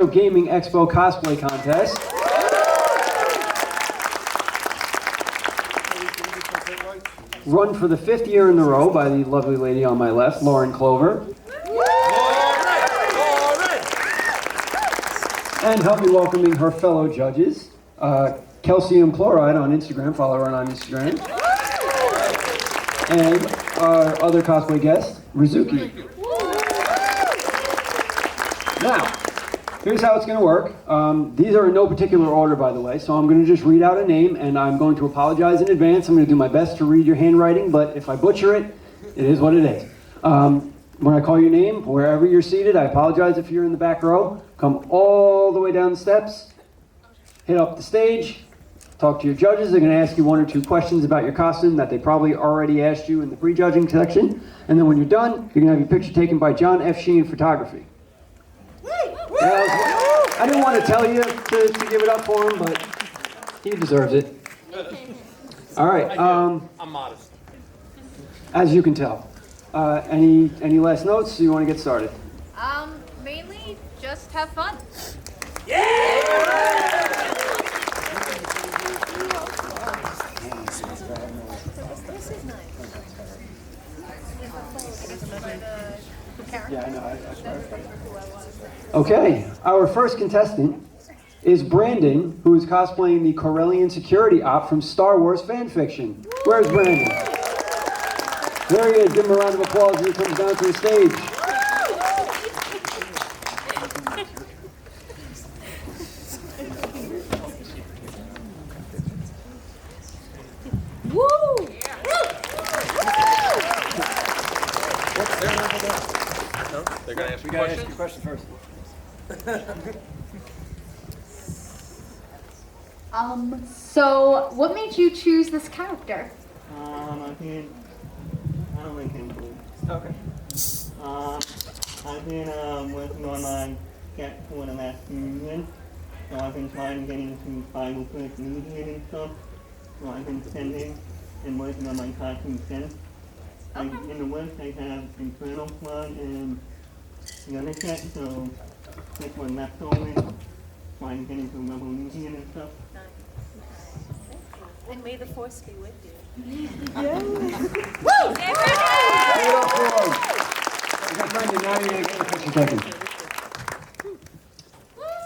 Gaming Expo Cosplay Contest. Run for the 5th year in a row by the lovely lady on my left, Lauren Clover. And help me welcoming her fellow judges, Calcium Chloride on Instagram, follow her on Instagram. And our other cosplay guest, Rizuki. Now, here's how it's going to work. These are in no particular order, by the way, so I'm going to just read out a name, and I'm going to apologize in advance. I'm going to do my best to read your handwriting, but if I butcher it, it is what it is. When I call your name, wherever you're seated, I apologize if you're in the back row. Come all the way down the steps, hit up the stage, talk to your judges. They're going to ask you 1 or 2 questions about your costume that they probably already asked you in the pre-judging section. And then when you're done, you're going to have your picture taken by John F. Sheen Photography. I didn't want to tell you to give it up for him, but he deserves it. All right. I'm modest. As you can tell. Any last notes? You want to get started? Mainly just have fun. Yeah, I know. Okay, our first contestant is Brandon, who is cosplaying the Corellian security op from Star Wars fanfiction. Where's Brandon? There he is. Give him a round of applause as he comes down to the stage. Woo! They're going to ask you We gotta questions? ask you a question first. So what made you choose this character? I've been, I don't really think so. Okay. I've been working on my sketch for the last few years. So I've been trying to get into Bible first media and stuff. So I've been spending and working on my costume sense. Like in the works I have Infernal Flood and the other set, so this one left over, trying to get into Revolution and stuff. And may the force be with you. Now you're going to get a picture taken.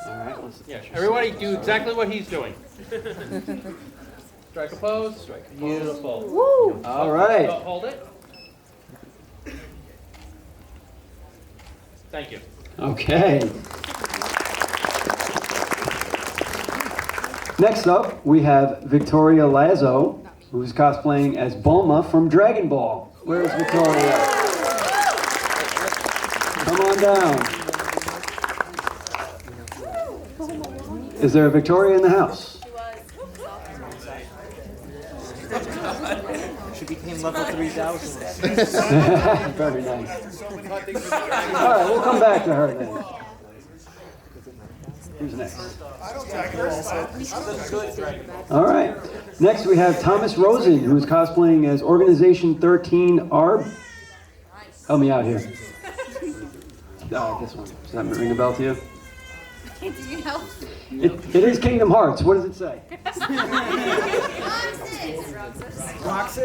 All right. Yeah, everybody do exactly what he's doing. Strike a pose. Beautiful. Woo! All right. Hold it. Thank you. Okay. Next up, we have Victoria Lazo, who's cosplaying as Bulma from Dragon Ball. Where's Victoria? Come on down. Is there a Victoria in the house? She became level 3,000. Very nice. All right, we'll come back to her then. Who's next? All right. Next we have Thomas Rosen, who's cosplaying as Organization 13 ARB. Help me out here. This one. Does that ring a bell to you? Do you know? It is Kingdom Hearts. What does it say?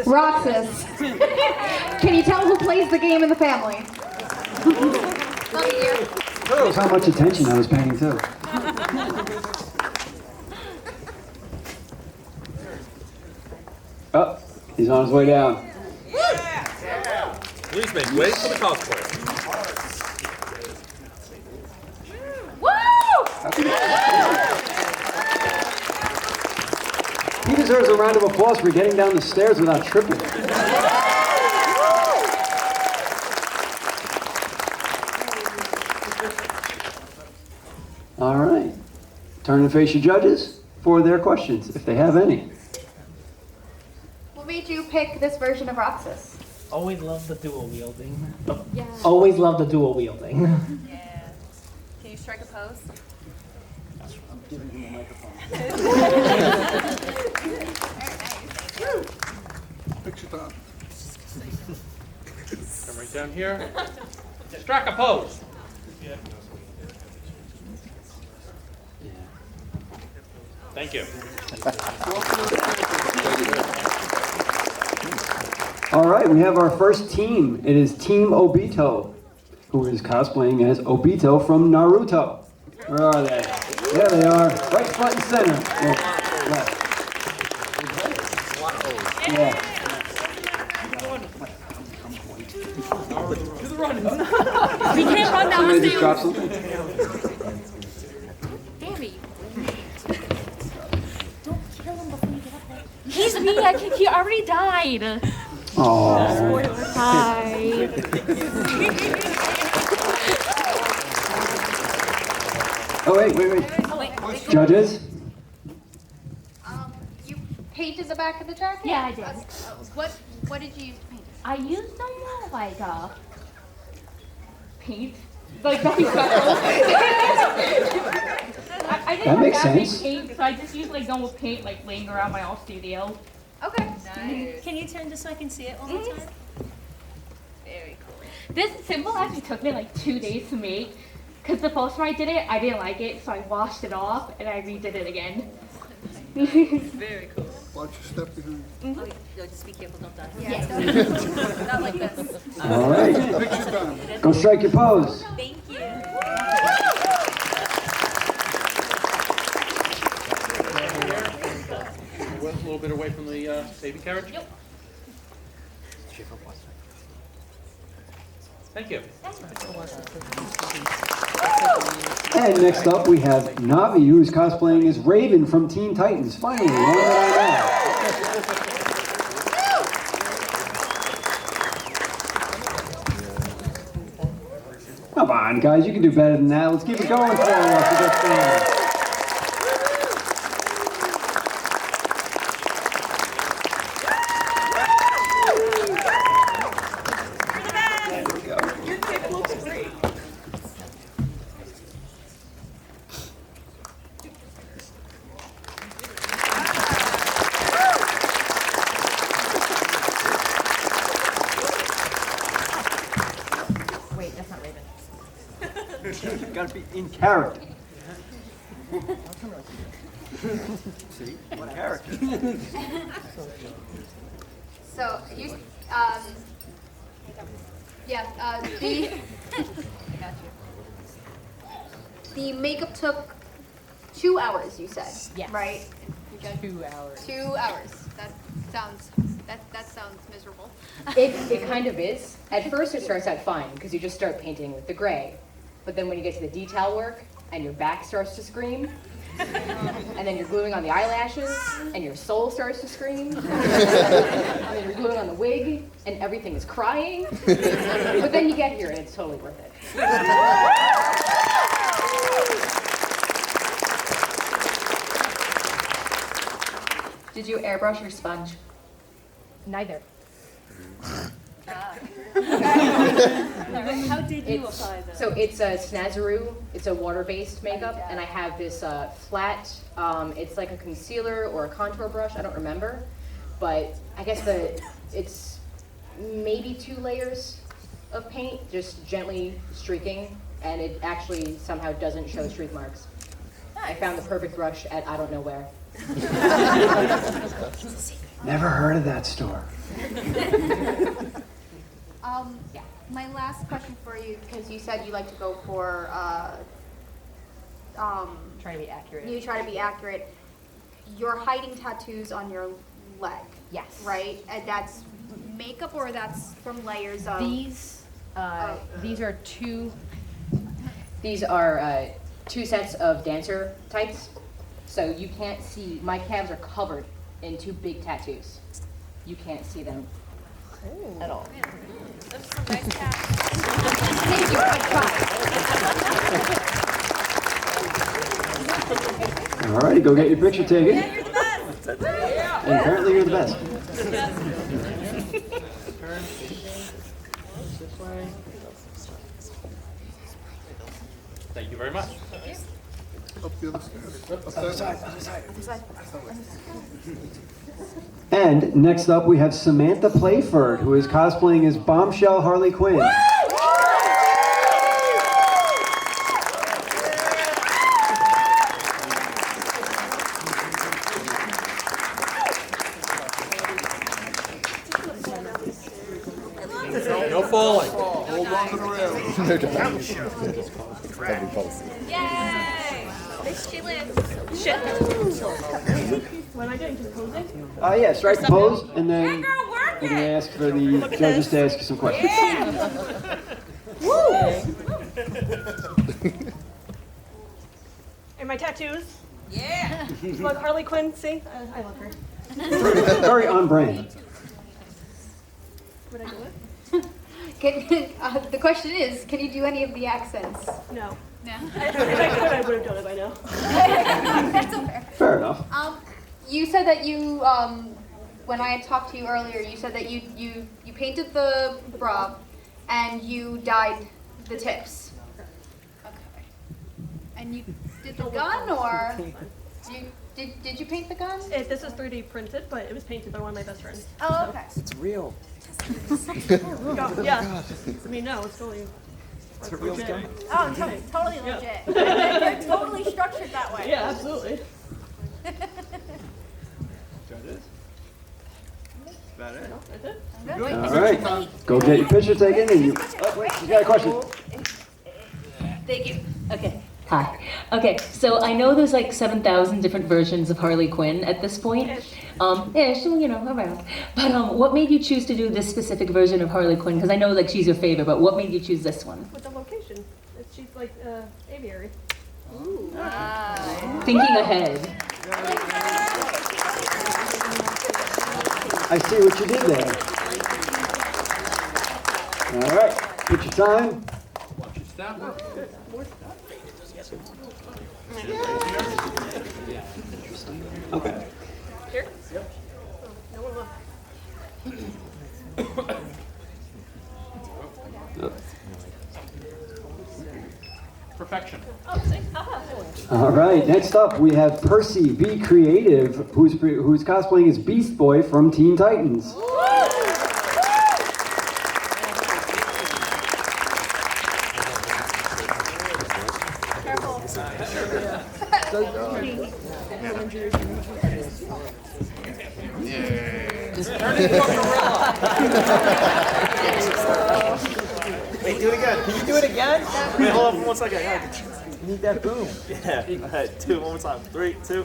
Roxas. Can you tell who plays the game in the family? Love you. Shows how much attention I was paying too. Oh, he's on his way down. Please make way for the cosplay. He deserves a round of applause for getting down the stairs without tripping. All right. Turn and face your judges for their questions, if they have any. What made you pick this version of Roxas? Always love the dual wielding. Yeah. Always love the dual wielding. Yeah. Can you strike a pose? I'm giving him a microphone. Picture time. Come right down here. Strike a pose. Thank you. All right, we have our first team. It is Team Obito, who is cosplaying as Obito from Naruto. Where are they? There they are, right front and center. Well, left. Yeah. We can't run down Somebody the just dropped stairs. something. Damn it. Don't kill him before you get up there. He's me. He already died. Oh. Hi. Oh wait. Oh, wait. Judges. You painted the back of the jacket? Yeah, I did. What did you use to paint? I used them like paint. Like that. I didn't That have makes that big sense. paint, so I just used like normal paint, like laying around my old studio. Okay. Nice. Can you turn just so I can see it one more time? Very cool. This symbol actually took me like 2 days to make, because the first time I did it, I didn't like it, so I washed it off and I redid it again. Very cool. Watch your step behind. Oh, no, just be careful, don't die. Yeah. Not like this. All right. Picture time. Go strike your pose. Thank you. A little bit away from the baby carriage? Yep. Thank you. And next up, we have Navi, who is cosplaying as Raven from Teen Titans. Finally, one that I know. Come on, guys, you can do better than that. Let's keep it going for us to get started. Wait, that's not Raven. Gotta be in character. See? In character. So you, the makeup took 2 hours. You said, Yes. right? 2 hours. 2 hours. That sounds miserable. It kind of is. At first it starts out fine because you just start painting with the gray. But then when you get to the detail work and your back starts to scream, and then you're gluing on the eyelashes and your soul starts to scream, and then you're gluing on the wig and everything is crying. But then you get here and it's totally worth it. Did you airbrush your sponge? Neither. How did you apply this? So it's a Snazaroo. It's a water-based makeup, and I have this flat. It's like a concealer or a contour brush. I don't remember, but I guess it's maybe 2 layers of paint, just gently streaking, and it actually somehow doesn't show streak marks. I found the perfect brush at I don't know where. Never heard of that store. My last question for you, because you said you like to go for, Trying to be accurate. you try to be accurate. You're hiding tattoos on your leg, Yes. right? And that's makeup, or that's from layers of? These are two. These are 2 sets of dancer tights. So you can't see. My calves are covered in 2 big tattoos. You can't see them at all. Those are some nice cats. Thank you. I tried. All right, go get your picture taken. Yeah, you're the best. And apparently you're the best. Thank you very much. Up the other side. And next up, we have Samantha Playford, who is cosplaying as Bombshell Harley Quinn. onto the rail. Yay! Miss she lives. Shit. What am I doing? Just posing? Yeah, strike the pose, and then Yeah, girl, work we're going to it. ask for the judges to ask you some questions. And my tattoos. Yeah. Look, Harley Quinn, see? I love her. Very on brand. Would I do it? The question is, can you do any of the accents? No. No. If I could, I would have done it by now. That's okay. Fair enough. You said that you, when I had talked to you earlier, you said that you painted the bra and you dyed the tips. Okay. And you did the gun, or did you paint the gun? This is 3D printed, but it was painted by one of my best friends. Oh, okay. It's real. Yeah. I mean, no, it's totally. It's a real gun. Oh, totally Yeah. legit. They're totally structured that way. Yeah, absolutely. About it. That's it. All right. Go get your picture taken. And you, oh, wait, you got a question. Thank you. Okay. Hi. Okay, so I know there's like 7,000 different versions of Harley Quinn at this point. Ish, you know, around. But what made you choose to do this specific version of Harley Quinn? Because I know like she's your favorite, but what made you choose this one? With the location. She's like aviary. Ooh. Thinking ahead. I see what you did there. All right. Picture time. Watch your step. Okay. Here? Yep. No one left. Perfection. Oh, thanks. Haha. All right. Next up, we have Percy, Be Creative, who's cosplaying as Beast Boy from Teen Titans. Careful. Wait, do it again. Can you do it again? Wait, hold on for 1 second. You need that boom. Yeah. All right, do it one more time. 3, 2.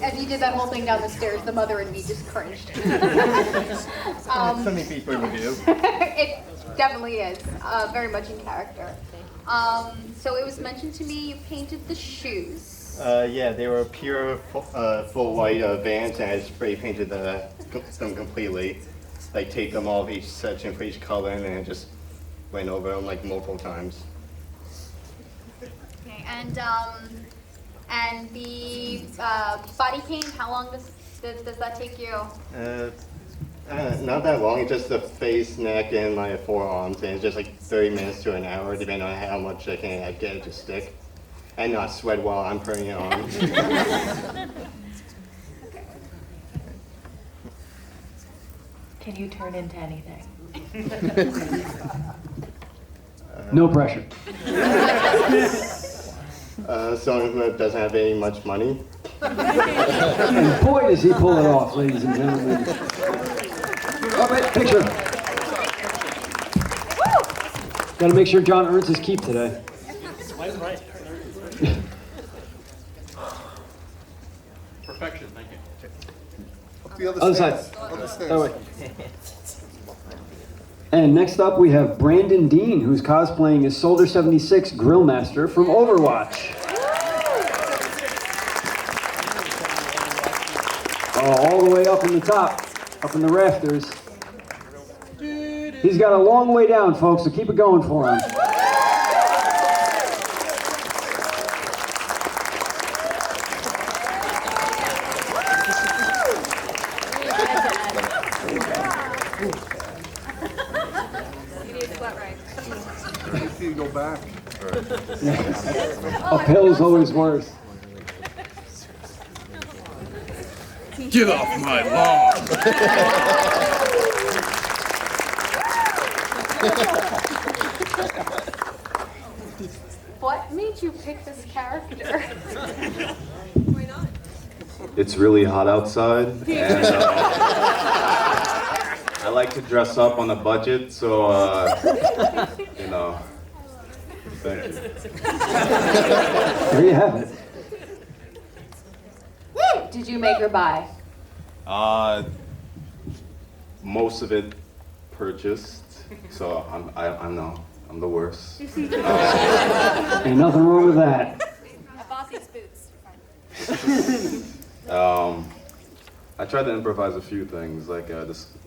As you did that whole thing down the stairs, the mother and me just cringed. So many people would do. It definitely is, very much in character. So it was mentioned to me you painted the shoes. Yeah, they were pure full white Vans, and I spray painted them completely. Like taped them off each section for each color, and then just went over them like multiple times. Okay, and the body paint, how long does that take you? Not that long, it's just the face, neck, and my forearms, and it's just like 30 minutes to an hour, depending on how much I can get it to stick. And not sweat while I'm putting it on. Can you turn into anything? No pressure. Someone who doesn't have very much money. And boy, does he pull it off, ladies and gentlemen. All right, picture. Got to make sure John earns his keep today. Right. Perfection, thank you. Up the other Other stairs. side. Other stairs. That way. And next up, we have Brandon Dean, who's cosplaying as Soldier 76 Grillmaster from Overwatch. All the way up in the top, up in the rafters. He's got a long way down, folks, so keep it going for him. You go back. Uphill's always worse. Get off my lawn! What made you pick this character? Why not? it's really hot outside, and I like to dress up on a budget, so you know. Thank you. There you have it. Did you make her buy? Most of it purchased, so I know I'm the worst. Ain't nothing wrong with that. I bought these boots. I tried to improvise a few things, like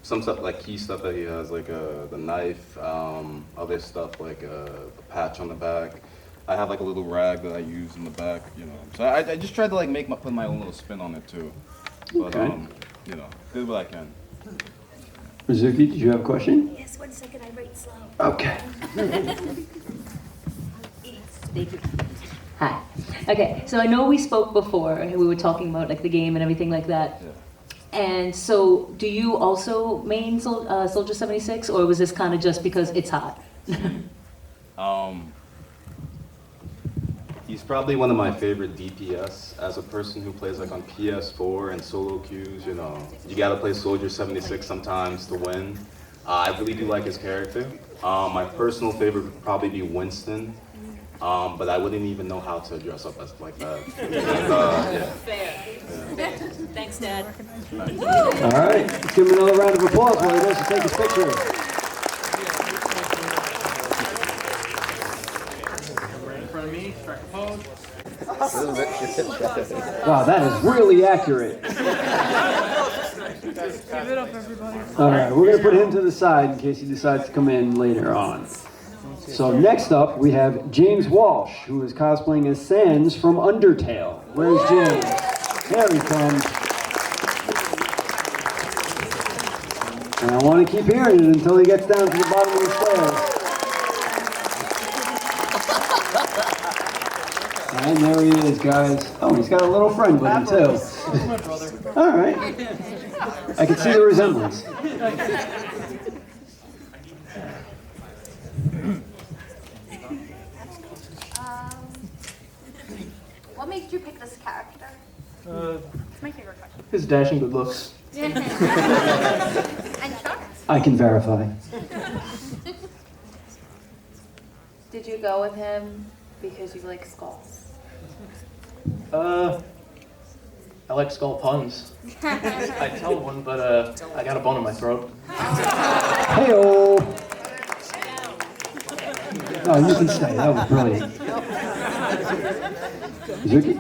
some stuff, like key stuff that he has, like the knife, other stuff like the patch on the back. I have like a little rag that I use in the back, you know. So I just tried to like put my own little spin on it too. But Okay. you know, did what I can. Rizuki, did you have a question? Yes, 1 second, I write slow. Okay. Hi. Okay, so I know we spoke before, and we were talking about like the game and everything like that. And so, do you also main Soldier 76, or was this kind of just because it's hot? He's probably one of my favorite DPS. As a person who plays like on PS4 and solo queues, you know, you gotta play Soldier 76 sometimes to win. I really do like his character. My personal favorite would probably be Winston, but I wouldn't even know how to dress up as like that. And, yeah. Fair. Thanks, Dad. All right, let's give him another round of applause while he goes to take his picture. Right in front of me, strike a pose. Wow, that is really accurate. Give it up, everybody. All right, we're gonna put him to the side in case he decides to come in later on. So next up, we have James Walsh, who is cosplaying as Sans from Undertale. Where's James? There he comes. And I want to keep hearing it until he gets down to the bottom of the stairs. And there he is, guys. Oh, he's got a little friend with him, too. All right. I can see the resemblance. What made you pick this character? It's my favorite question. His dashing good looks. And Chuck? I can verify. Did you go with him because you like skulls? I like skull puns. I'd tell one, but I got a bone in my throat. Hey-oh! Oh, you can stay. That was brilliant. Zuki?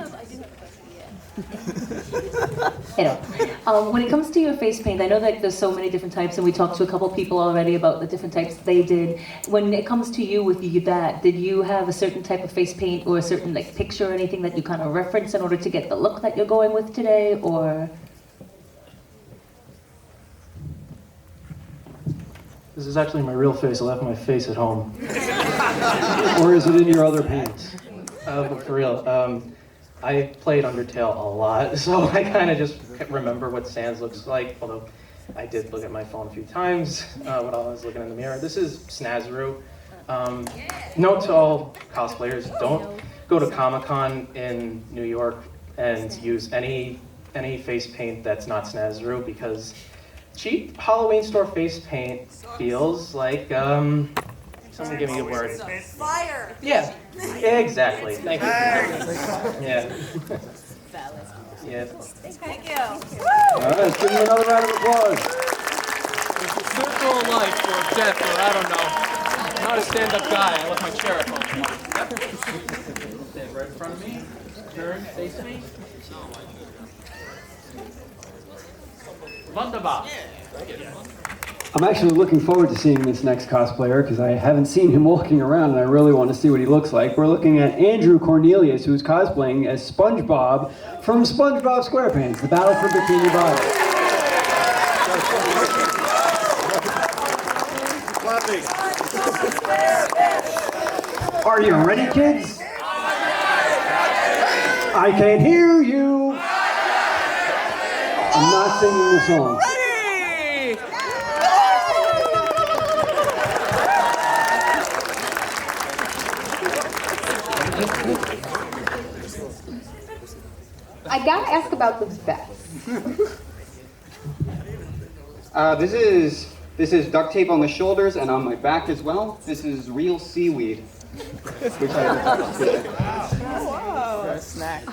Hello. When it comes to your face paint, I know that there's so many different types, and we talked to a couple people already about the different types they did. When it comes to you with that, did you have a certain type of face paint or a certain like picture or anything that you kind of reference in order to get the look that you're going with today, or? This is actually my real face. I left my face at home. Or is it in your other paints? But for real, I played Undertale a lot, so I kind of just remember what Sans looks like, although I did look at my phone a few times when I was looking in the mirror. This is Snazaroo. Note to all cosplayers, don't go to Comic-Con in New York and use any face paint that's not Snazaroo, because cheap Halloween store face paint feels like, someone give me a word. Fire! Yeah, exactly. Thank you. Yeah. Yeah. Thank you. All right, let's give him another round of applause. Circle of life or death, or I don't know. I'm not a stand-up guy. I left my chair at home. Stand right in front of me. Turn, face me. Wunderbar. I'm actually looking forward to seeing this next cosplayer because I haven't seen him walking around and I really want to see what he looks like. We're looking at Andrew Cornelius, who's cosplaying as SpongeBob from SpongeBob SquarePants, The Battle for Bikini Bottom. Are you ready, kids? I can't hear you. I'm not singing the song. I gotta ask about the vest. This is duct tape on the shoulders and on my back as well. This is real seaweed, which Whoa. Snack.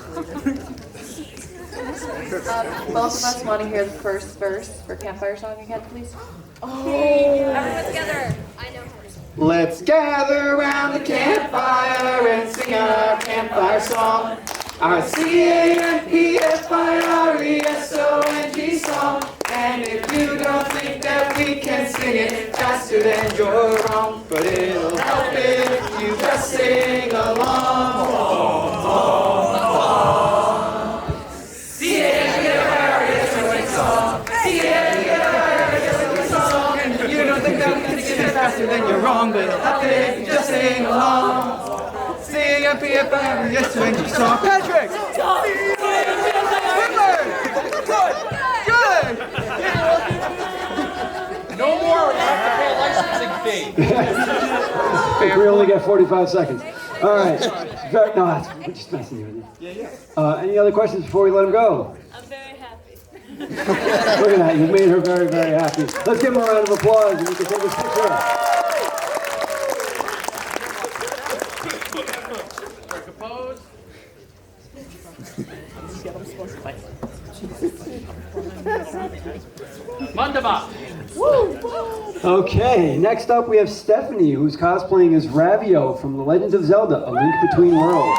Both of us want to hear the first verse for Campfire Song again, please. Everyone together. I know how to sing. Let's gather around the campfire and sing our campfire song. Our CAMPFIRESONG song. And if you don't think that we can sing it faster, then you're wrong. But it'll help if you just sing along. CAMPFIRESONG song. CAMPFIRESONG song. And if you don't think that we can sing it faster, then you're wrong. But it'll help if you just sing along. CAMPFIRESONG song. Patrick! Good! No more, I have to pay a licensing fee. We only get 45 seconds. All right. No, we're just messing with you. Any other questions before we let him go? I'm very happy. Look at that. You made her very, very happy. Let's give him a round of applause and we can take his picture. Compose. Mandaba. Okay, next up we have Stephanie, who's cosplaying as Ravio from The Legend of Zelda, A Link Between Worlds.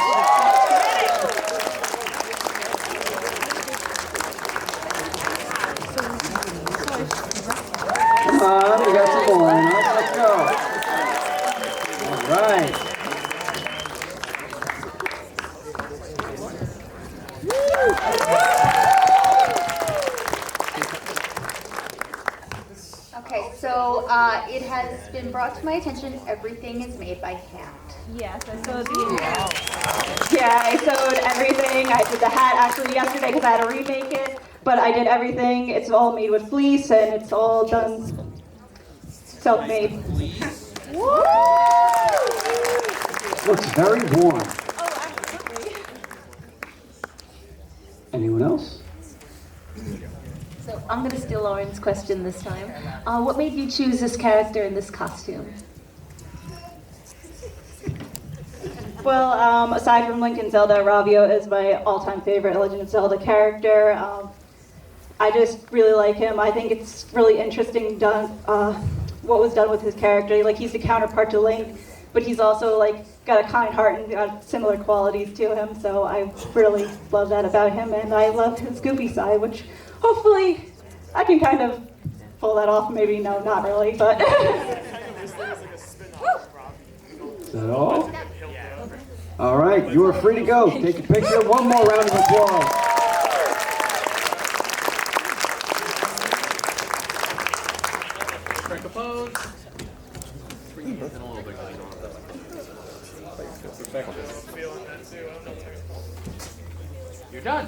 Come on, we got some more. Let's go. All right. Okay, so it has been brought to my attention, everything is made by hand. Yes, I saw the. Yeah, I sewed everything. I did the hat actually yesterday because I had to remake it. But I did everything. It's all made with fleece and it's all done self-made. Looks very warm. Anyone else? So I'm going to steal Lauren's question this time. What made you choose this character in this costume? Well, aside from Link and Zelda, Ravio is my all-time favorite Legend of Zelda character. I just really like him. I think it's really interesting done what was done with his character. Like, he's the counterpart to Link, but he's also like got a kind heart and got similar qualities to him. So I really love that about him, and I love his goofy side, which hopefully I can kind of pull that off. Maybe no, not really, but. Is that all? All right, you are free to go. Take a picture. One more round of applause. Compose. You're done.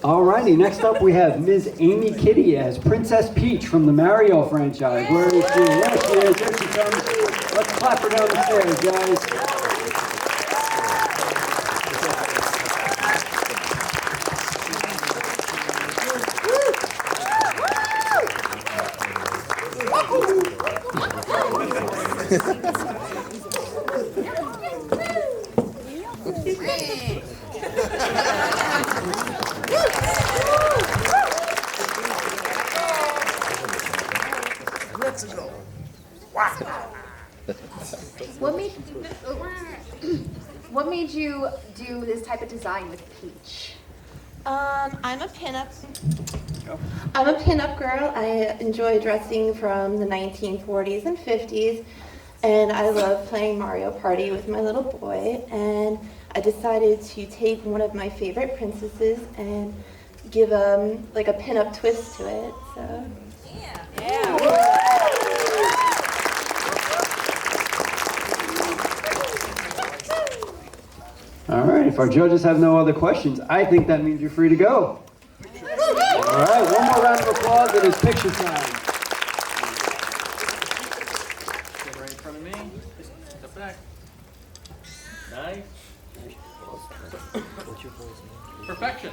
Alrighty, next up we have Ms. Amy Kitty as Princess Peach from the Mario franchise. Where is she? There she is. There she comes. Let's clap her down the stairs, guys. Let's go. What made you do this type of design with Peach? I'm a pinup girl. I enjoy dressing from the 1940s and 50s, and I love playing Mario Party with my little boy. And I decided to take one of my favorite princesses and give like a pinup twist to it. So. All right, if our judges have no other questions, I think that means you're free to go. All right, one more round of applause. It is picture time. Get right in front of me. Step back. Nice. Perfection.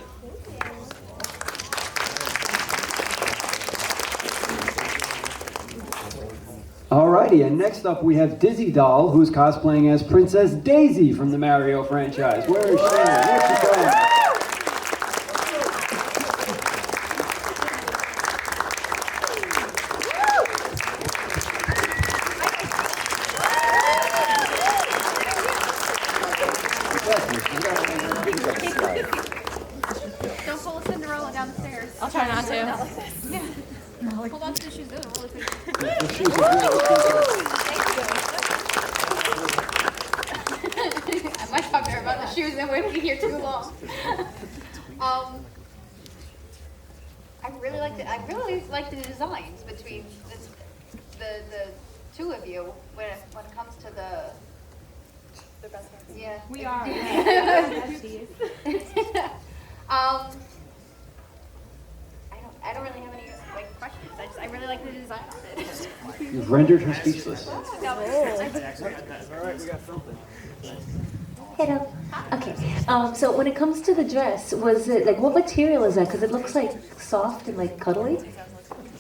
Alrighty, and next up we have Dizzy Doll, who's cosplaying as Princess Daisy from the Mario franchise. Where is she? Where's she going? Don't pull Cinderella down the stairs. I'll try not to. Not like this. Yeah. Hold on to the shoes. Good. Roll the feet. The shoes are I might talk to her about the shoes and we'll be here too long. I really like the designs between the two of you when it comes to the best friends. Yeah. We are. I don't really have any questions. I really like the design of it. You've rendered her speechless. All right, we got something. Hello. Okay. So when it comes to the dress, was it like what material is that? Because it looks like soft and like cuddly.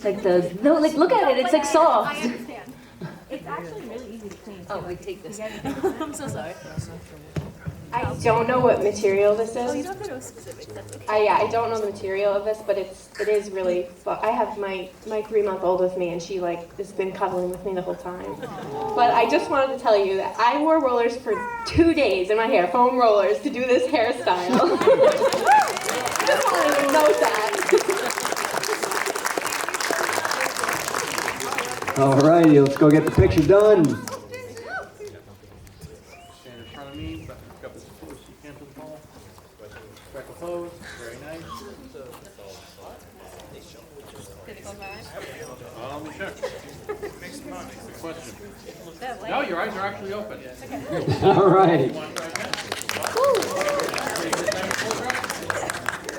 Like look at it. It's like soft. I understand. It's actually really easy to clean. Oh, wait, take this. I'm so sorry. I don't know what material this Oh, you is. don't have to know specifics. That's okay. Yeah, I don't know the material of this, but it is really fun. I have my 3-month-old with me, and she has been cuddling with me the whole time. But I just wanted to tell you that I wore rollers for 2 days in my hair, foam rollers, to do this hairstyle. Just wanted to note that. Alrighty, let's go get the picture done. Stand in front of me, back up as close as you can to the ball. Back a pose, very nice. Check. Good question. No, your eyes are actually open. Alrighty.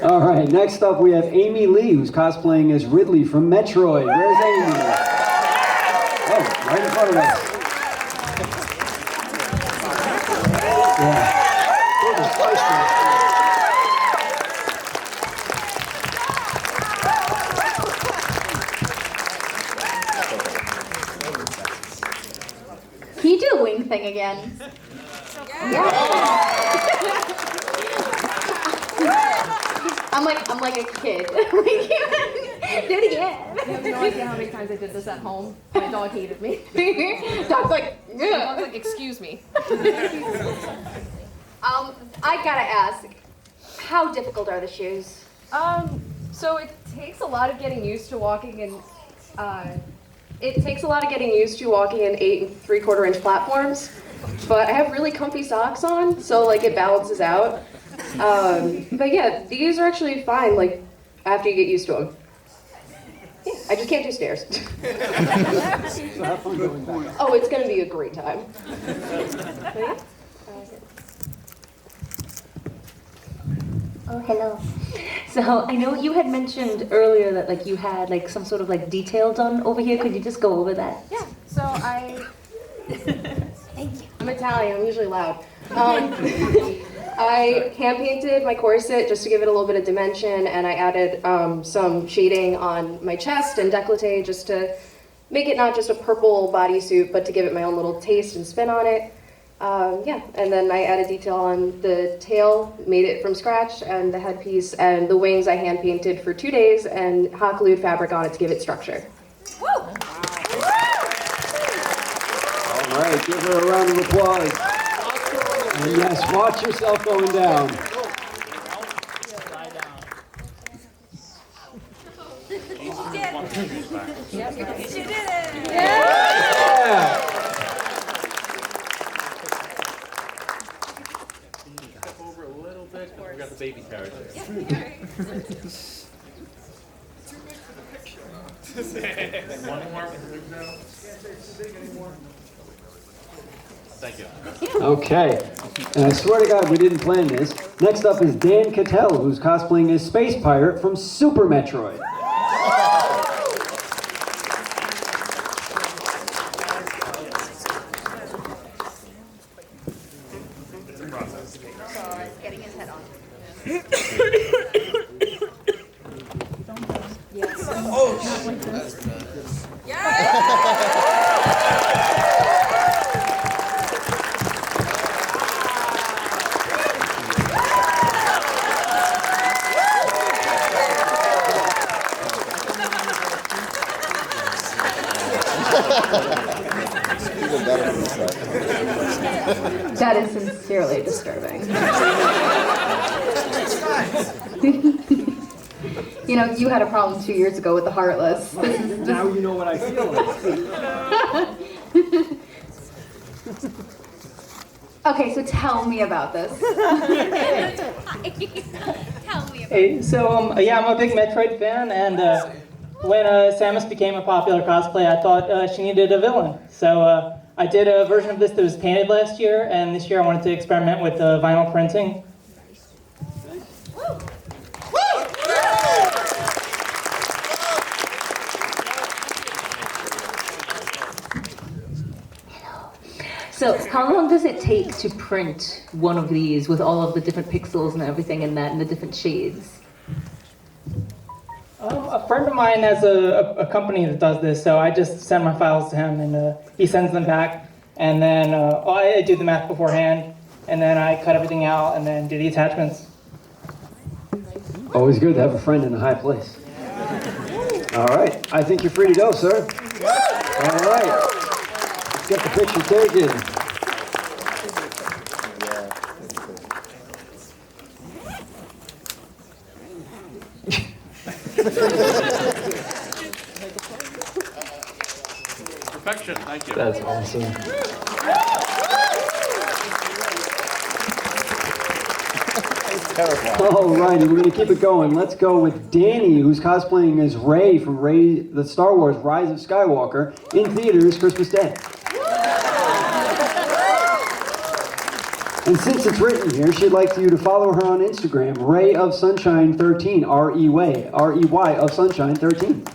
Alright, next up we have Amy Lee, who's cosplaying as Ridley from Metroid. Where's Amy? Oh, right in front of us. Yeah. Can you do the wing thing again? I'm like a kid. Do it again. You have no idea how many times I did this at home. My dog hated me. Dog's like, My dog's like, excuse me. I gotta ask, how difficult are the shoes? So it takes a lot of getting used to walking in. It takes a lot of getting used to walking in 8 3/4-inch platforms, but I have really comfy socks on, so it balances out. But yeah, these are actually fine. After you get used to them. Yeah, I just can't do stairs. So have fun going back. Oh, it's gonna be a great time. But yeah. Oh, hello. So I know you had mentioned earlier that you had some sort of detail done over here. Could you just go over that? Yeah. So I'm Italian. I'm usually loud. I hand painted my corset just to give it a little bit of dimension, and I added some shading on my chest and décolleté just to make it not just a purple bodysuit, but to give it my own little taste and spin on it. Yeah, and then I added detail on the tail, made it from scratch, and the headpiece and the wings I hand painted for 2 days and hot glued fabric on it to give it structure. All right, give her a round of applause. And yes, watch yourself going down. She did it! Yeah! Step over a little bit, because we got the baby carriage there. One more. Thank you. Okay. And I swear to God, we didn't plan this. Next up is Dan Cattell, who's cosplaying as Space Pirate from Super Metroid. getting his head on. That is sincerely disturbing. You know, you had a problem 2 years ago with the Heartless. Now you know what I feel like. Okay, so tell me about this. Tell me about Hey, so yeah, I'm a big Metroid fan, and when Samus became a popular cosplay, I thought she needed a villain. So I did a version of this that was painted last year, and this year I wanted to experiment with vinyl printing. So how long does it take to print one of these with all of the different pixels and everything in that and the different shades? A friend of mine has a company that does this, so I just send my files to him, and he sends them back, and then I do the math beforehand, and then I cut everything out, and then do the attachments. Always good to have a friend in a high place. All right, I think you're free to go, sir. All right, let's get the picture taken. Perfection, thank you. That's awesome. All righty, we're going to keep it going. Let's go with Danny, who's cosplaying as Rey from the Star Wars Rise of Skywalker in theaters Christmas Day. And since it's written here, she'd like you to follow her on Instagram, Ray of Sunshine 13, R-E-Y of Sunshine 13.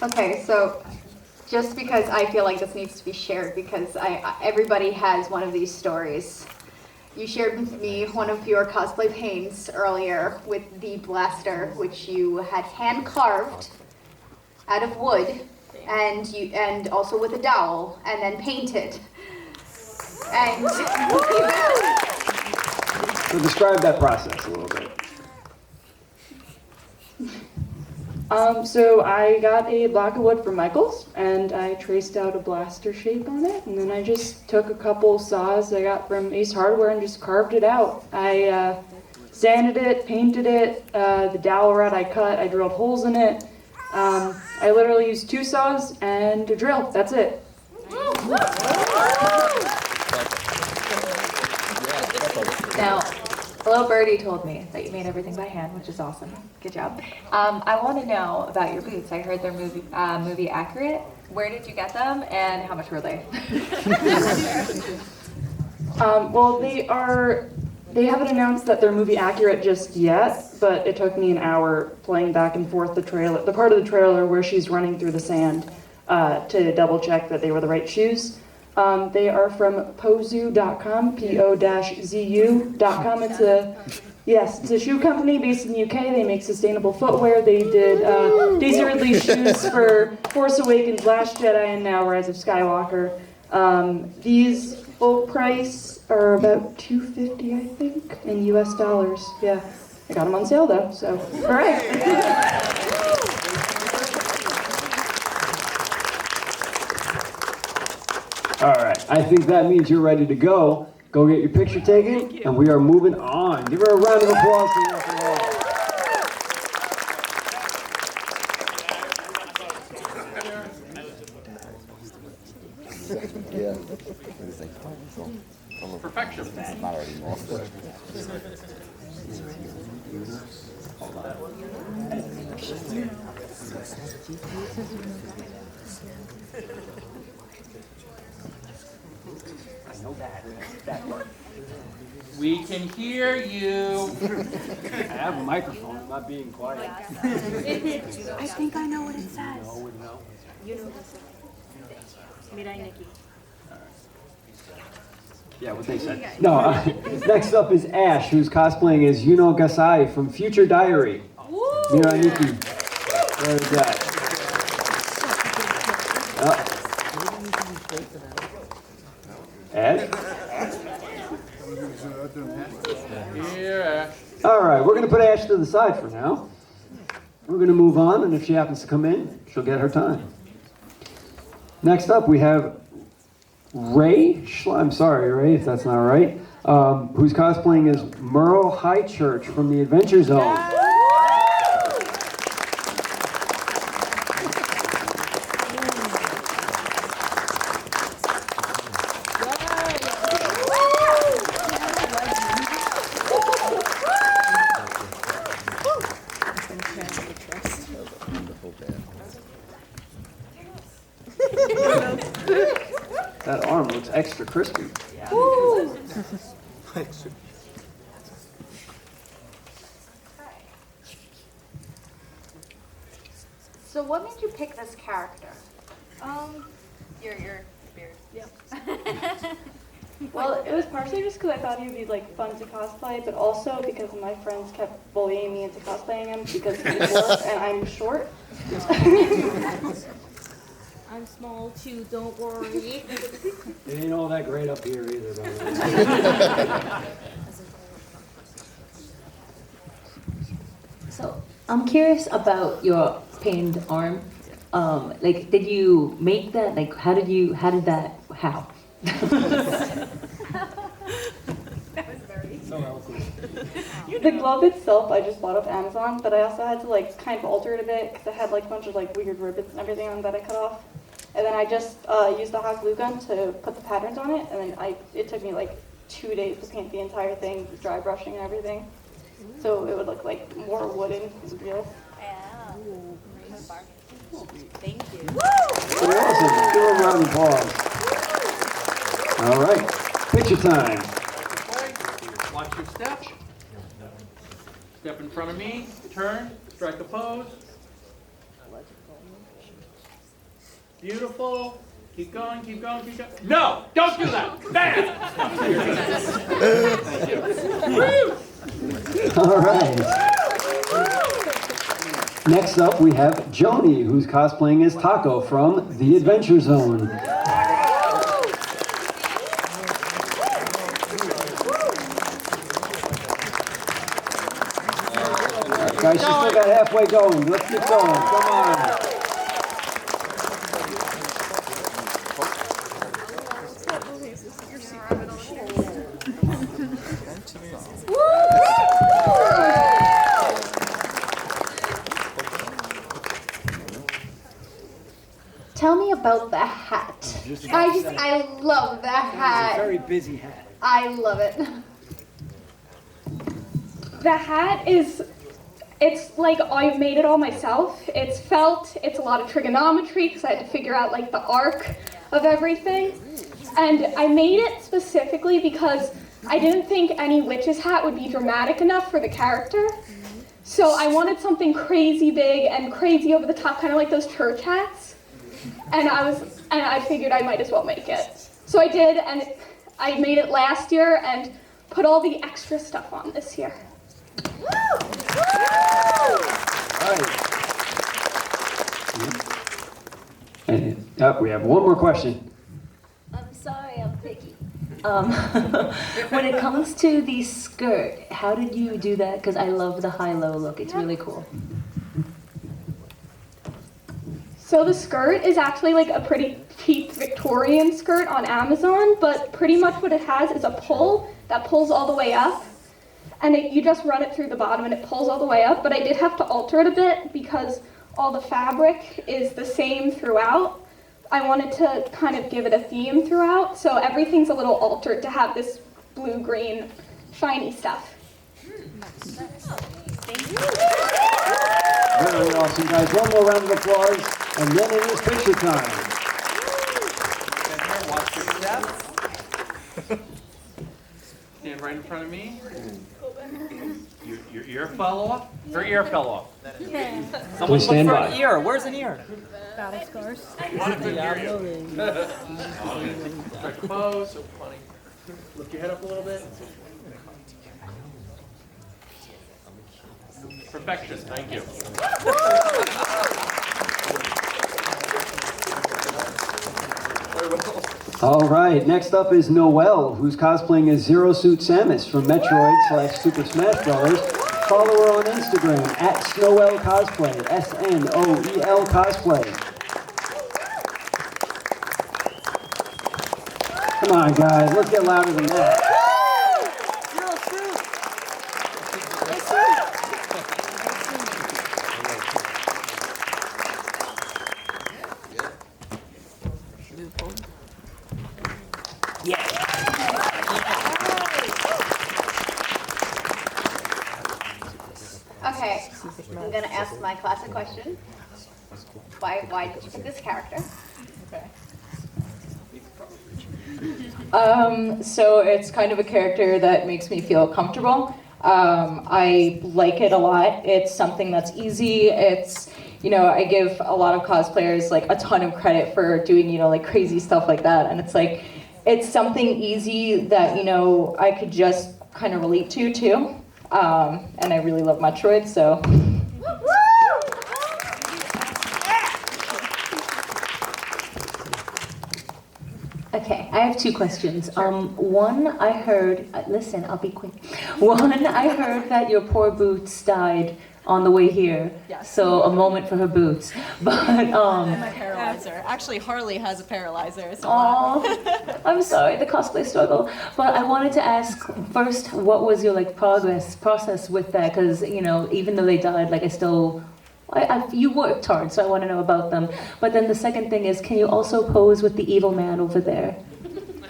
Okay, so just because I feel like this needs to be shared, because everybody has one of these stories. You shared with me one of your cosplay paints earlier with the blaster, which you had hand carved out of wood, and also with a dowel, and then painted. And So describe that process a little bit. So I got a block of wood from Michael's, and I traced out a blaster shape on it, and then I just took a couple saws I got from Ace Hardware and just carved it out. I sanded it, painted it, the dowel rod I cut, I drilled holes in it. I literally used 2 saws and a drill, that's it. now, Hello Birdie told me that you made everything by hand, which is awesome. Good job. I want to know about your boots. I heard they're movie accurate. Where did you get them, and how much were they? Well, they haven't announced that they're movie accurate just yet, but it took me an hour playing back and forth the part of the trailer where she's running through the sand to double check that they were the right shoes. They are from Pozu.com, P-O-Z-U.com. It's a shoe company based in the UK. They make sustainable footwear. They did Daisy Ridley's shoes for Force Awakens, Last Jedi, and now Rise of Skywalker. These full price are about $250, I think, in US dollars. Yeah, I got them on sale though, so all right. All right, I think that means you're ready to go. Go get your picture taken, and we are moving on. Give her a round of applause for that. Perfection. That part. We can hear you. I have a microphone. I'm not being quiet. I think I know what it says. No, no. You know Mirai Nikki. Yeah, what they said. No, next up is Ash, who's cosplaying as Yuno Gasai from Future Diary. Mirai Nikki. Where is that? Ash? Here, Ash. All right, we're going to put Ash to the side for now. We're going to move on, and if she happens to come in, she'll get her time. Next up, we have Ray. I'm sorry, Ray, if that's not right. Who's cosplaying as Merle Highchurch from the Adventure Zone. That arm looks extra crispy. So what made you pick this character? Your beard. Yep. Well, it was partially just because I thought he would be like fun to cosplay, but also because my friends kept bullying me into cosplaying him because he's short and I'm short. I'm small too, don't worry. It ain't all that great up here either, by the way. So I'm curious about your pained arm. Like, did you make that? Like, how? That was very so eloquent. The glove itself I just bought off Amazon, but I also had to like kind of alter it a bit because I had like a bunch of like weird ribbons and everything on that I cut off. And then I just used the hot glue gun to put the patterns on it, and then it took me like 2 days to paint the entire thing, dry brushing and everything. So it would look like more wooden and real. Yeah. Thank you. Pretty awesome. Give her a round of applause. All right, picture time. Watch your step. Step in front of me. Turn. Strike a pose. Beautiful. Keep going, keep going, keep going. No! Don't do that! Bam! All right. Next up, we have Joni, who's cosplaying as Taco from The Adventure Zone. Guys, she's still got halfway going. Let's keep going. Come on. Tell me about the hat. I love that It's a hat. very busy hat. I love it. The hat it's like I made it all myself. It's felt, it's a lot of trigonometry because I had to figure out like the arc of everything. And I made it specifically because I didn't think any witch's hat would be dramatic enough for the character. So I wanted something crazy big and crazy over the top, kind of like those church hats. And I figured I might as well make it. So I did, and I made it last year and put all the extra stuff on this year. All right. And we have one more question. I'm sorry, I'm picky. When it comes to the skirt, how did you do that? Because I love the high-low look. It's really cool. So the skirt is actually like a pretty cheap Victorian skirt on Amazon, but pretty much what it has is a pull that pulls all the way up. And you just run it through the bottom and it pulls all the way up, but I did have to alter it a bit because all the fabric is the same throughout. I wanted to kind of give it a theme throughout, so everything's a little altered to have this blue-green shiny stuff. Thank you. Very awesome, guys. One more round of applause, and then it is picture time. Stand here, watch your step. Stand right in front of me. Your ear fell off? Her ear fell off. Please stand by. ear. Where's an ear? Battle scars. What a good ear. Close. So funny. Lift your head up a little bit. Perfection. Thank you. All right, next up is Noelle, who's cosplaying as Zero Suit Samus from Metroid / Super Smash Bros. Follow her on Instagram at Snoel Cosplay, SNOEL Cosplay. Come on, guys, let's get louder than that. Okay, I'm gonna ask my classic question. Why did you pick this character? So it's kind of a character that makes me feel comfortable. I like it a lot. It's something that's easy. It's, I give a lot of cosplayers like a ton of credit for doing, like crazy stuff like that. And it's like, it's something easy that, I could just kind of relate to too. And I really love Metroid, so. Okay, I have two questions. One, I heard, listen, I'll be quick. One, I heard that your poor boots died on the way here. Yes. So a moment for her boots. But And my paralyzer. Actually, Harley has a paralyzer. So I'm sorry, the cosplay struggle. But I wanted to ask first, what was your process with that? Because even though they died, I still. You worked hard, so I want to know about them. But then the second thing is, can you also pose with the evil man over there?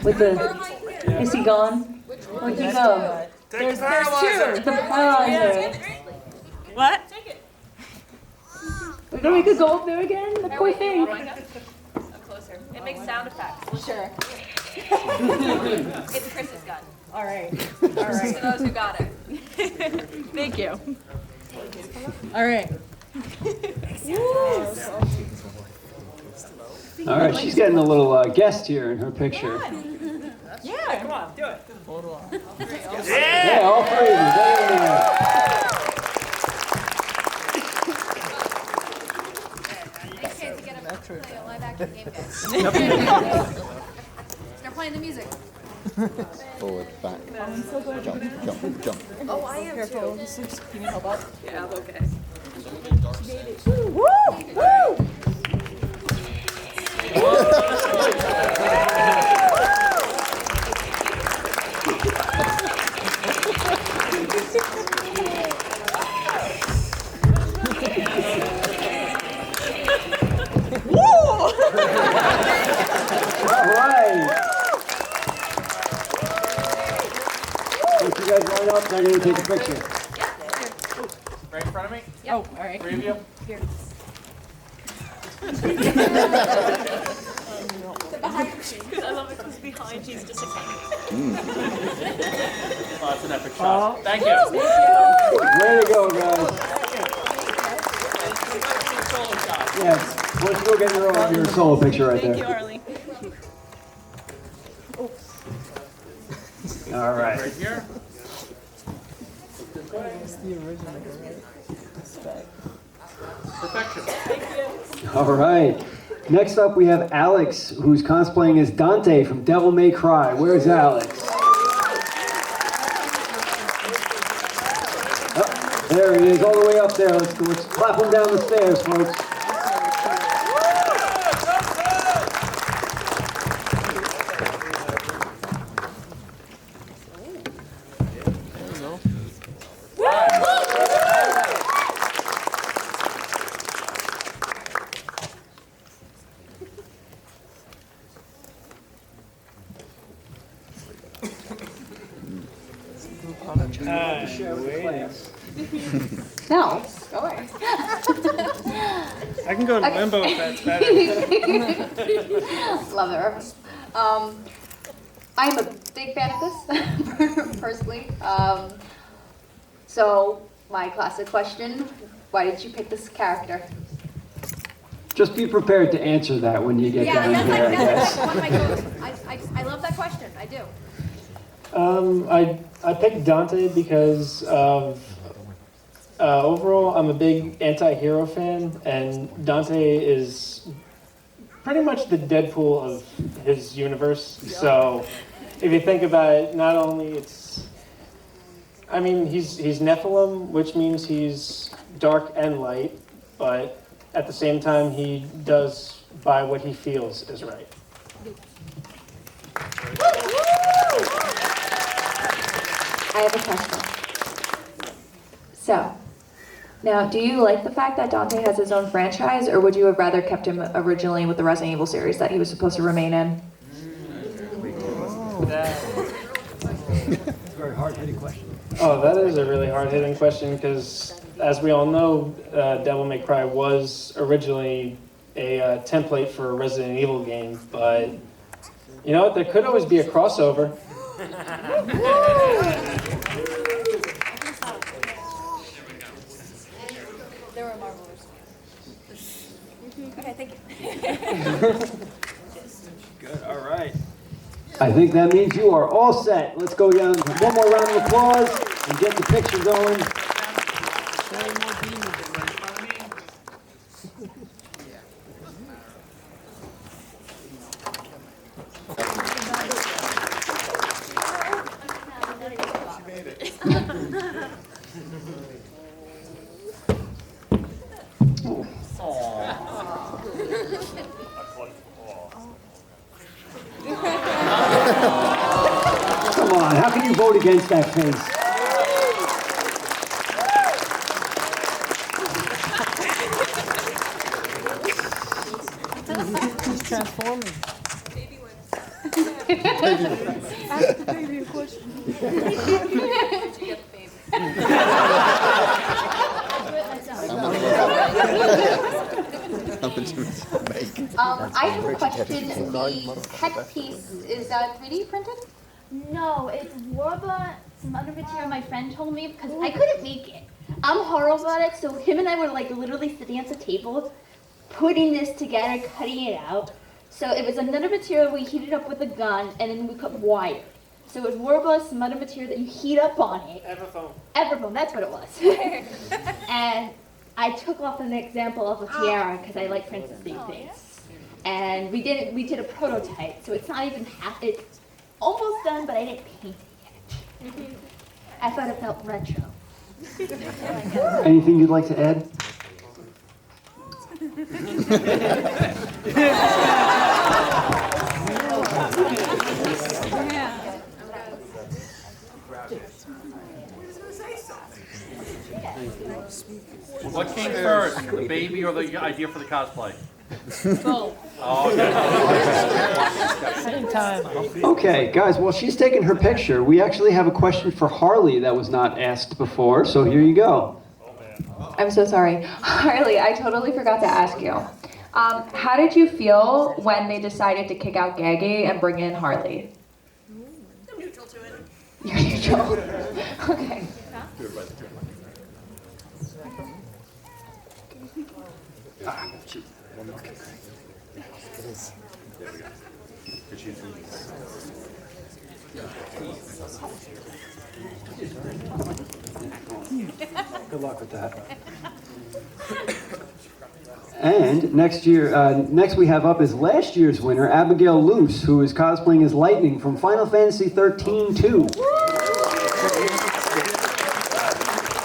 With the, is he gone? Where'd he go? There's two. The paralyzer. What? We could go up there again. The poor thing. Up closer. It makes sound effects. Sure. It's Chris's gun. All right. For those who got it. Thank you. All right. All right, she's getting a little guest here in her picture. Yeah, come on, do it. Yeah, all three of you, get in there. Next chance to get him to play a live action game, guys. Start playing the music. Forward, back, jump, jump. Oh, I am Careful. too. Can you help up? Yeah, I'm okay. Woo! Woo! All right. If you guys line up, they're going to take a picture. Right in front of me? Oh, all right. Three of you? Here. Because I love it because behind she's just a cat. Oh, that's an epic shot. Thank you. Way to go, guys. Yes. Why don't you go get your solo picture right Thank you, there. Arlie. All right. Right here. It's the original, right? Perfection. All right. Next up, we have Alex, who's cosplaying as Dante from Devil May Cry. Where's Alex? Oh, there he is, all the way up there. Let's clap him down the stairs, folks. No, go away. I can go to limbo if that's better. Love the reference. I'm a big fan of this, personally. So, my classic question, why did you pick this character? Just be prepared to answer that when you get down here, I guess. One of my goals. I love that question. I do. I picked Dante because of overall I'm a big anti-hero fan, and Dante is pretty much the Deadpool of his universe. So if you think about it, not only he's Nephilim, which means he's dark and light, but at the same time he does by what he feels is right. I have a question. So, now, do you like the fact that Dante has his own franchise, or would you have rather kept him originally with the Resident Evil series that he was supposed to remain in? That's a very hard-hitting question. Oh, that is a really hard-hitting question because, as we all know, Devil May Cry was originally a template for a Resident Evil game, but you know what? There could always be a crossover. There were marvelous. Okay, thank you. Good, all right. I think that means you are all set. Let's go down to one more round of applause and get the picture going. Come on, how can you vote against that face? He's transforming. Ask the baby a question. I have a question. The head piece, is that 3D printed? No, it's Warba, some other material my friend told me because I couldn't make it. I'm horrible at it, so him and I were like literally sitting at the table, putting this together, cutting it out. So it was another material we heated up with a gun, and then we put wire. So it was Warba, some other material that you heat up on it. Everfoam. Everfoam, that's what it was. And I took off an example of a tiara because I like princessy things. And we did a prototype, so it's not even half, it's almost done, but I didn't paint it yet. I thought it felt retro. Anything you'd like to add? What came first, the baby or the idea for the cosplay? Both. Oh, okay. Okay, guys, while she's taking her picture, we actually have a question for Harley that was not asked before, so here you go. I'm so sorry. Harley, I totally forgot to ask you. How did you feel when they decided to kick out Gaggy and bring in Harley? I'm neutral to it. You're neutral. Okay. Good luck with that. And next we have up is last year's winner, Abigail Luce, who is cosplaying as Lightning from Final Fantasy 13-2.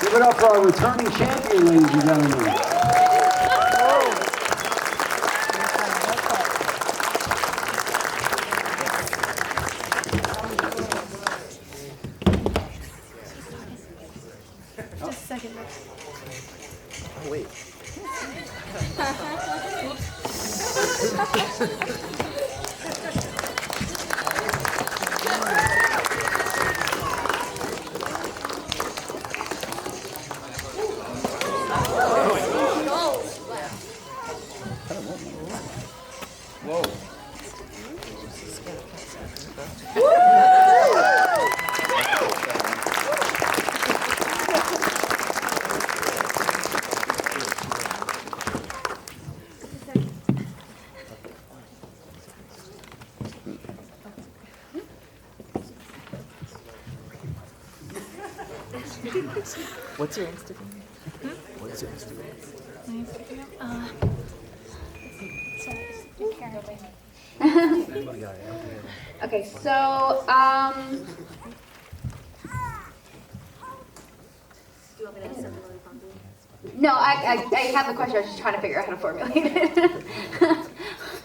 Give it up for our returning champion, ladies and gentlemen. Just a second. Oh, wait. Whoa. What's your Instagram? What's your Instagram? Okay, so, no, I have the question. I was just trying to figure out how to formulate it.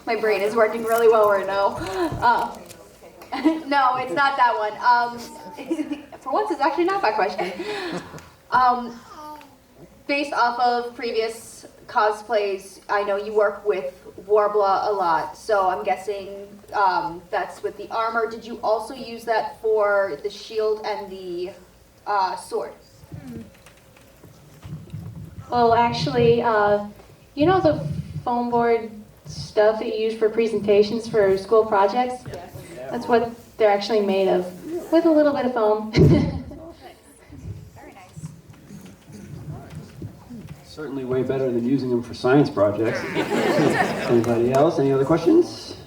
My brain is working really well right now. No, it's not that one. For once, it's actually not that question. Based off of previous cosplays, I know you work with Warbler a lot, so I'm guessing that's with the armor. Did you also use that for the shield and the sword? Well, actually, you know the foam board stuff that you use for presentations for school projects? That's what they're actually made of, with a little bit of foam. Certainly way better than using them for science projects. Anybody else? Any other questions?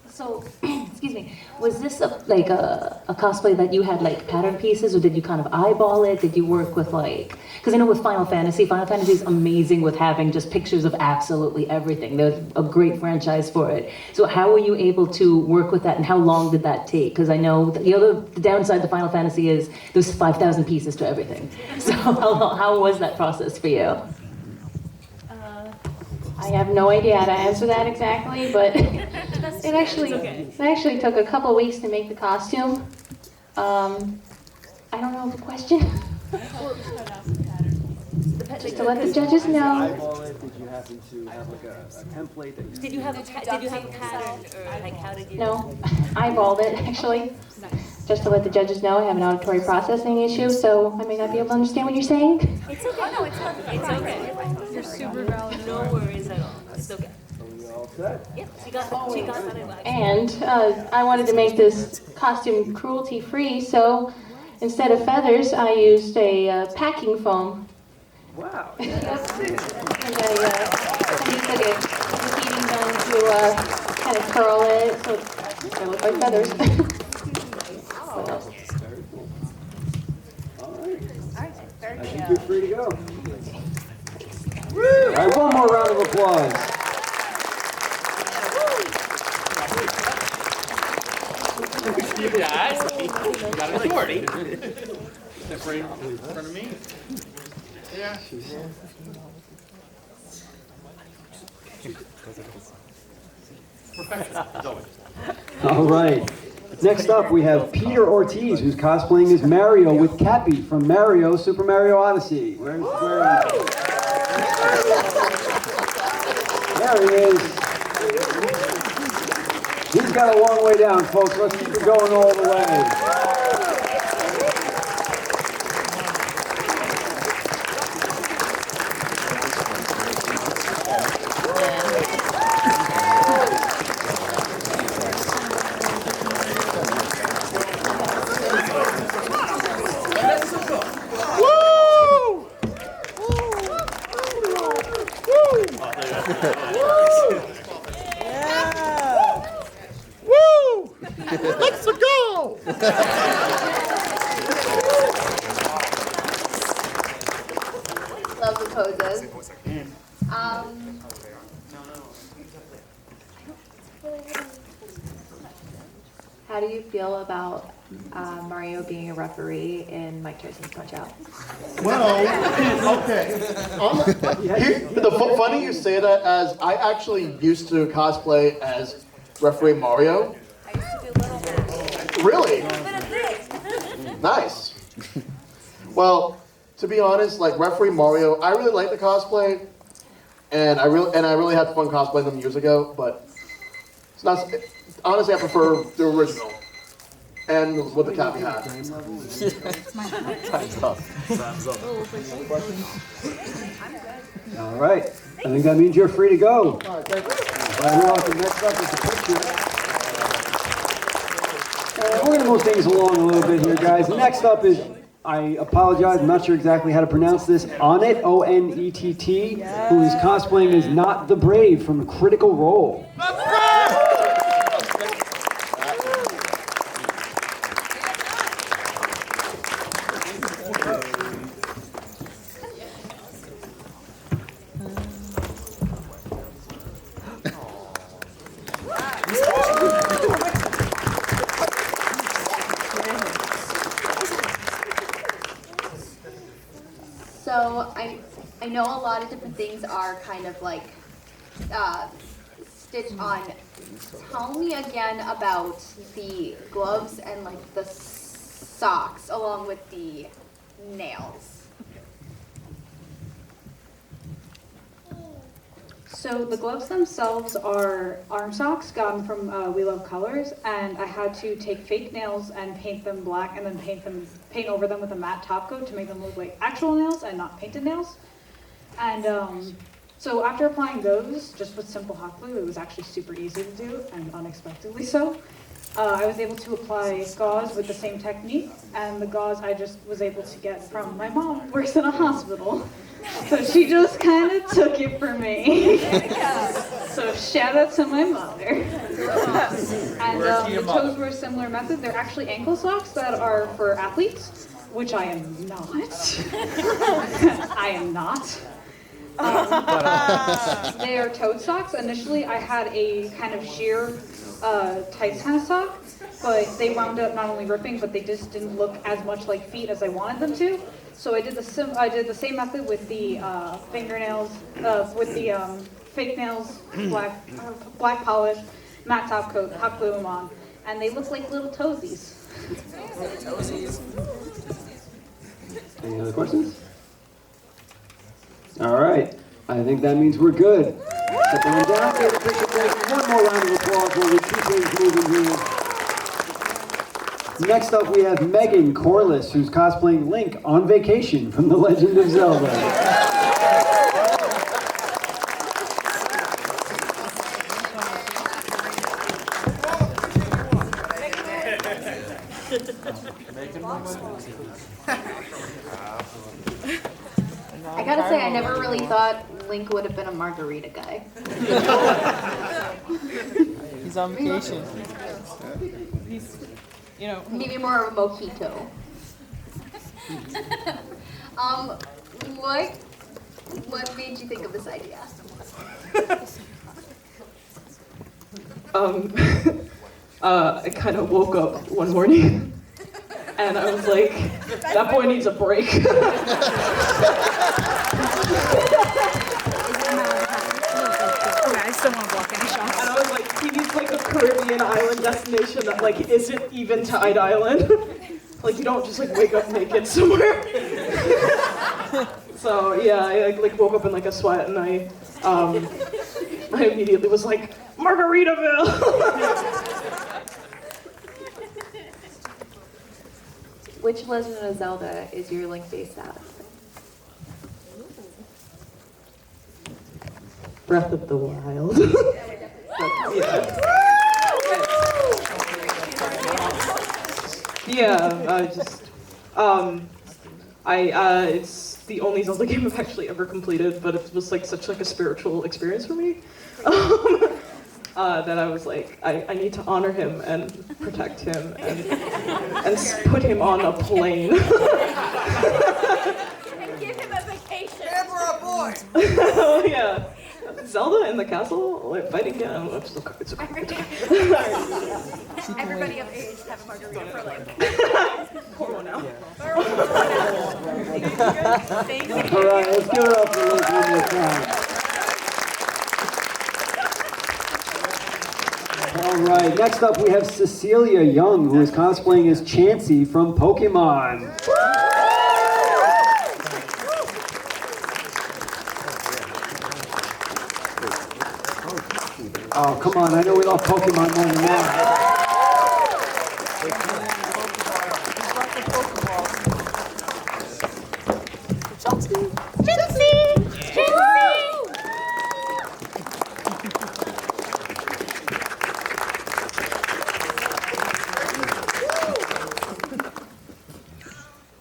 So, excuse me, was this like a cosplay that you had like pattern pieces, or did you kind of eyeball it? Did you work with like, because I know with Final Fantasy is amazing with having just pictures of absolutely everything. There's a great franchise for it. So how were you able to work with that, and how long did that take? Because I know the downside to Final Fantasy is there's 5,000 pieces to everything. So how was that process for you? I have no idea how to answer that exactly, but it actually took a couple weeks to make the costume. I don't know the question. Just to let the judges know. Eyeball it? Did you happen to have like a template that you Did you have a pattern, or like how did you? No, eyeballed it actually. Just to let the judges know I have an auditory processing issue, so I may not be able to understand what you're saying. It's okay. Oh, no, it's okay. It's okay. You're super valid. No worries at all. It's okay. Yep, she got that. And I wanted to make this costume cruelty-free, so instead of feathers, I used a packing foam. Wow. And I used like a heating gun to kind of curl it so it looked like feathers. What else? Very cool. All right. I think you're free to go. All right, one more round of applause. Yeah, you got authority. Step right in front of me. Yeah. All right. Next up, we have Peter Ortiz, who's cosplaying as Mario with Cappy from Mario, Super Mario Odyssey. There he is. He's got a long way down, folks. Let's keep it going all the way. Let's go! Love the poses. How do you feel about Mario being a referee in Mike Tyson's Punch-Out? Well, okay. Funny you say that, as I actually used to cosplay as referee Mario. Really? Nice. Well, to be honest, like referee Mario, I really like the cosplay, and I really had fun cosplaying them years ago. But it's not. Honestly, I prefer the original and what the Cappy had. Time's up. Time's up. All right. I think that means you're free to go. All right, thank you. You're welcome. Next up is the picture. We're going to move things along a little bit here, guys. Next up is, I apologize, I'm not sure exactly how to pronounce this, Onett, O-N-E-T-T, who is cosplaying as Not the Brave from Critical Role. I know a lot of different things are kind of like stitched on. Tell me again about the gloves and like the socks along with the nails. So the gloves themselves are arm socks gotten from We Love Colors, and I had to take fake nails and paint them black, and then paint over them with a matte top coat to make them look like actual nails and not painted nails. And so after applying those, just with simple hot glue, it was actually super easy to do, and unexpectedly so. I was able to apply gauze with the same technique, and the gauze I just was able to get from my mom, who works in a hospital. So she just kind of took it for me. So shout out to my mother. And the toes were a similar method. They're actually ankle socks that are for athletes, which I am not. I am not. They are toed socks. Initially, I had a kind of sheer, tight kind of sock, but they wound up not only ripping, but they just didn't look as much like feet as I wanted them to. So I did the same method with the fingernails, with the fake nails, black polish, matte top coat, hot glue them on, and they look like little toesies. Any other questions? All right, I think that means we're good. Step on down, give a picture break. One more round of applause while we keep things moving here. Next up, we have Megan Corliss, who's cosplaying Link on vacation from The Legend of Zelda. I gotta say, I never really thought Link would have been a margarita guy. He's on vacation. He's, you know. Maybe more of a mojito. What made you think of this idea? I kind of woke up one morning and I was like, that boy needs a break. I still want to walk any shots. And I was like, he needs like a Caribbean island destination that like isn't even Tide Island. Like you don't just like wake up naked somewhere. So yeah, I like woke up in like a sweat and I immediately was like, Margaritaville! Which Legend of Zelda is your Link based out of? Breath of the Wild. Yeah, I just, it's the only Zelda game I've actually ever completed, but it was like such like a spiritual experience for me. That I was like, I need to honor him and protect him and put him on a plane. And give him a vacation. Camera boy! Oh yeah. Zelda in the castle, like fighting down. It's okay. Everybody of age have a margarita for Link. Pour one out. Thank you. All right, let's give it up for Link one more time. All right, next up we have Cecilia Young, who is cosplaying as Chansey from Pokemon. Oh, come on, I know we love Pokemon more than that.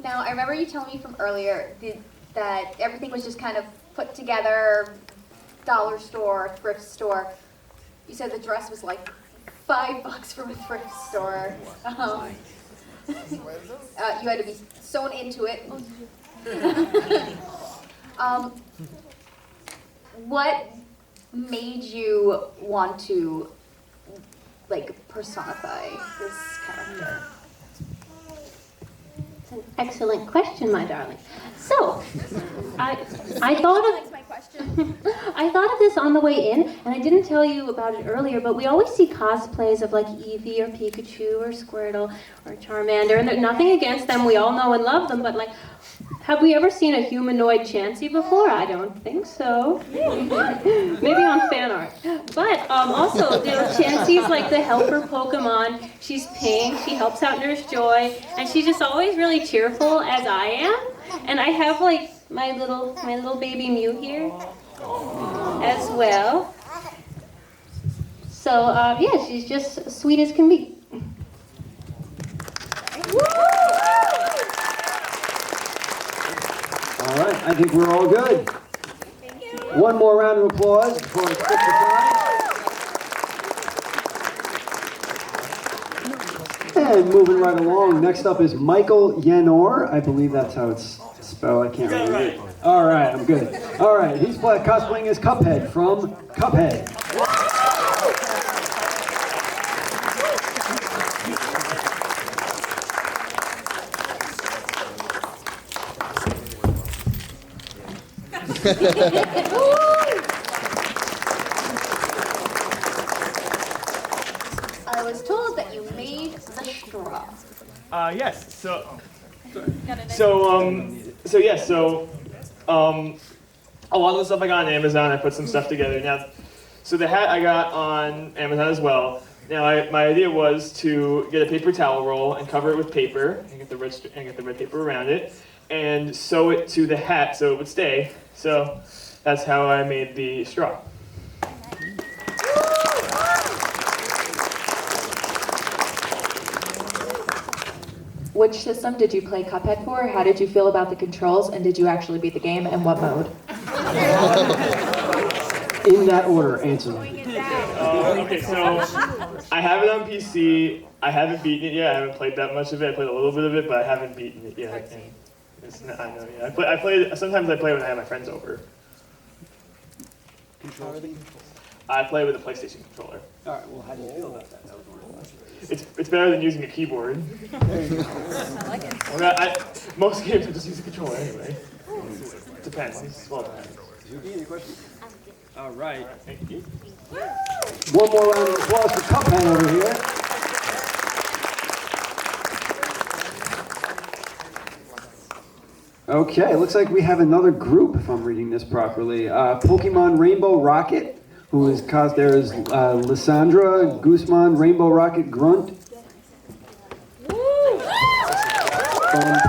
Now, I remember you telling me from earlier that everything was just kind of put together, dollar store, thrift store. You said the dress was like $5 from a thrift store. You had to be sewn into it. What made you want to like personify this character? excellent question, my darling. So, I thought of I thought of this on the way in, and I didn't tell you about it earlier, but we always see cosplays of like Eevee or Pikachu or Squirtle or Charmander, and there's nothing against them. We all know and love them, but like, have we ever seen a humanoid Chansey before? I don't think so. Maybe on fan art. But also, you know, Chansey's like the helper Pokemon. She's pink, she helps out Nurse Joy, and she's just always really cheerful, as I am. And I have like my little baby Mew here as well. So yeah, she's just as sweet as can be. All right, I think we're all good. One more round of applause before I quit the time. And moving right along, next up is Michael Yanor. I believe that's how it's spelled. I can't read it. All right, I'm good. All right, he's cosplaying as Cuphead from Cuphead. I was told that you made the straw. Yes. So a lot of the stuff I got on Amazon, I put some stuff together. Now, so the hat I got on Amazon as well. Now, my idea was to get a paper towel roll and cover it with paper and get the red paper around it and sew it to the hat so it would stay. So that's how I made the straw. Which system did you play Cuphead for? How did you feel about the controls? And did you actually beat the game? And what mode? In that order, answer them. Okay, so I have it on PC. I haven't beaten it yet. I haven't played that much of it. I played a little bit of it, but I haven't beaten it yet. And I know, yeah. I play. Sometimes I play when I have my friends over. I play with a PlayStation controller. All right. Well, how do you feel about that? That was one of the questions. It's better than using a keyboard. There you go. I like it. Most games I just use a controller anyway. It depends. It's well depends. Any questions? All right. Thank you. One more round of applause for Cuphead over here. Okay, looks like we have another group, if I'm reading this properly. Pokemon Rainbow Rocket, who is there is Lysandra Guzman, Rainbow Rocket Grunt. From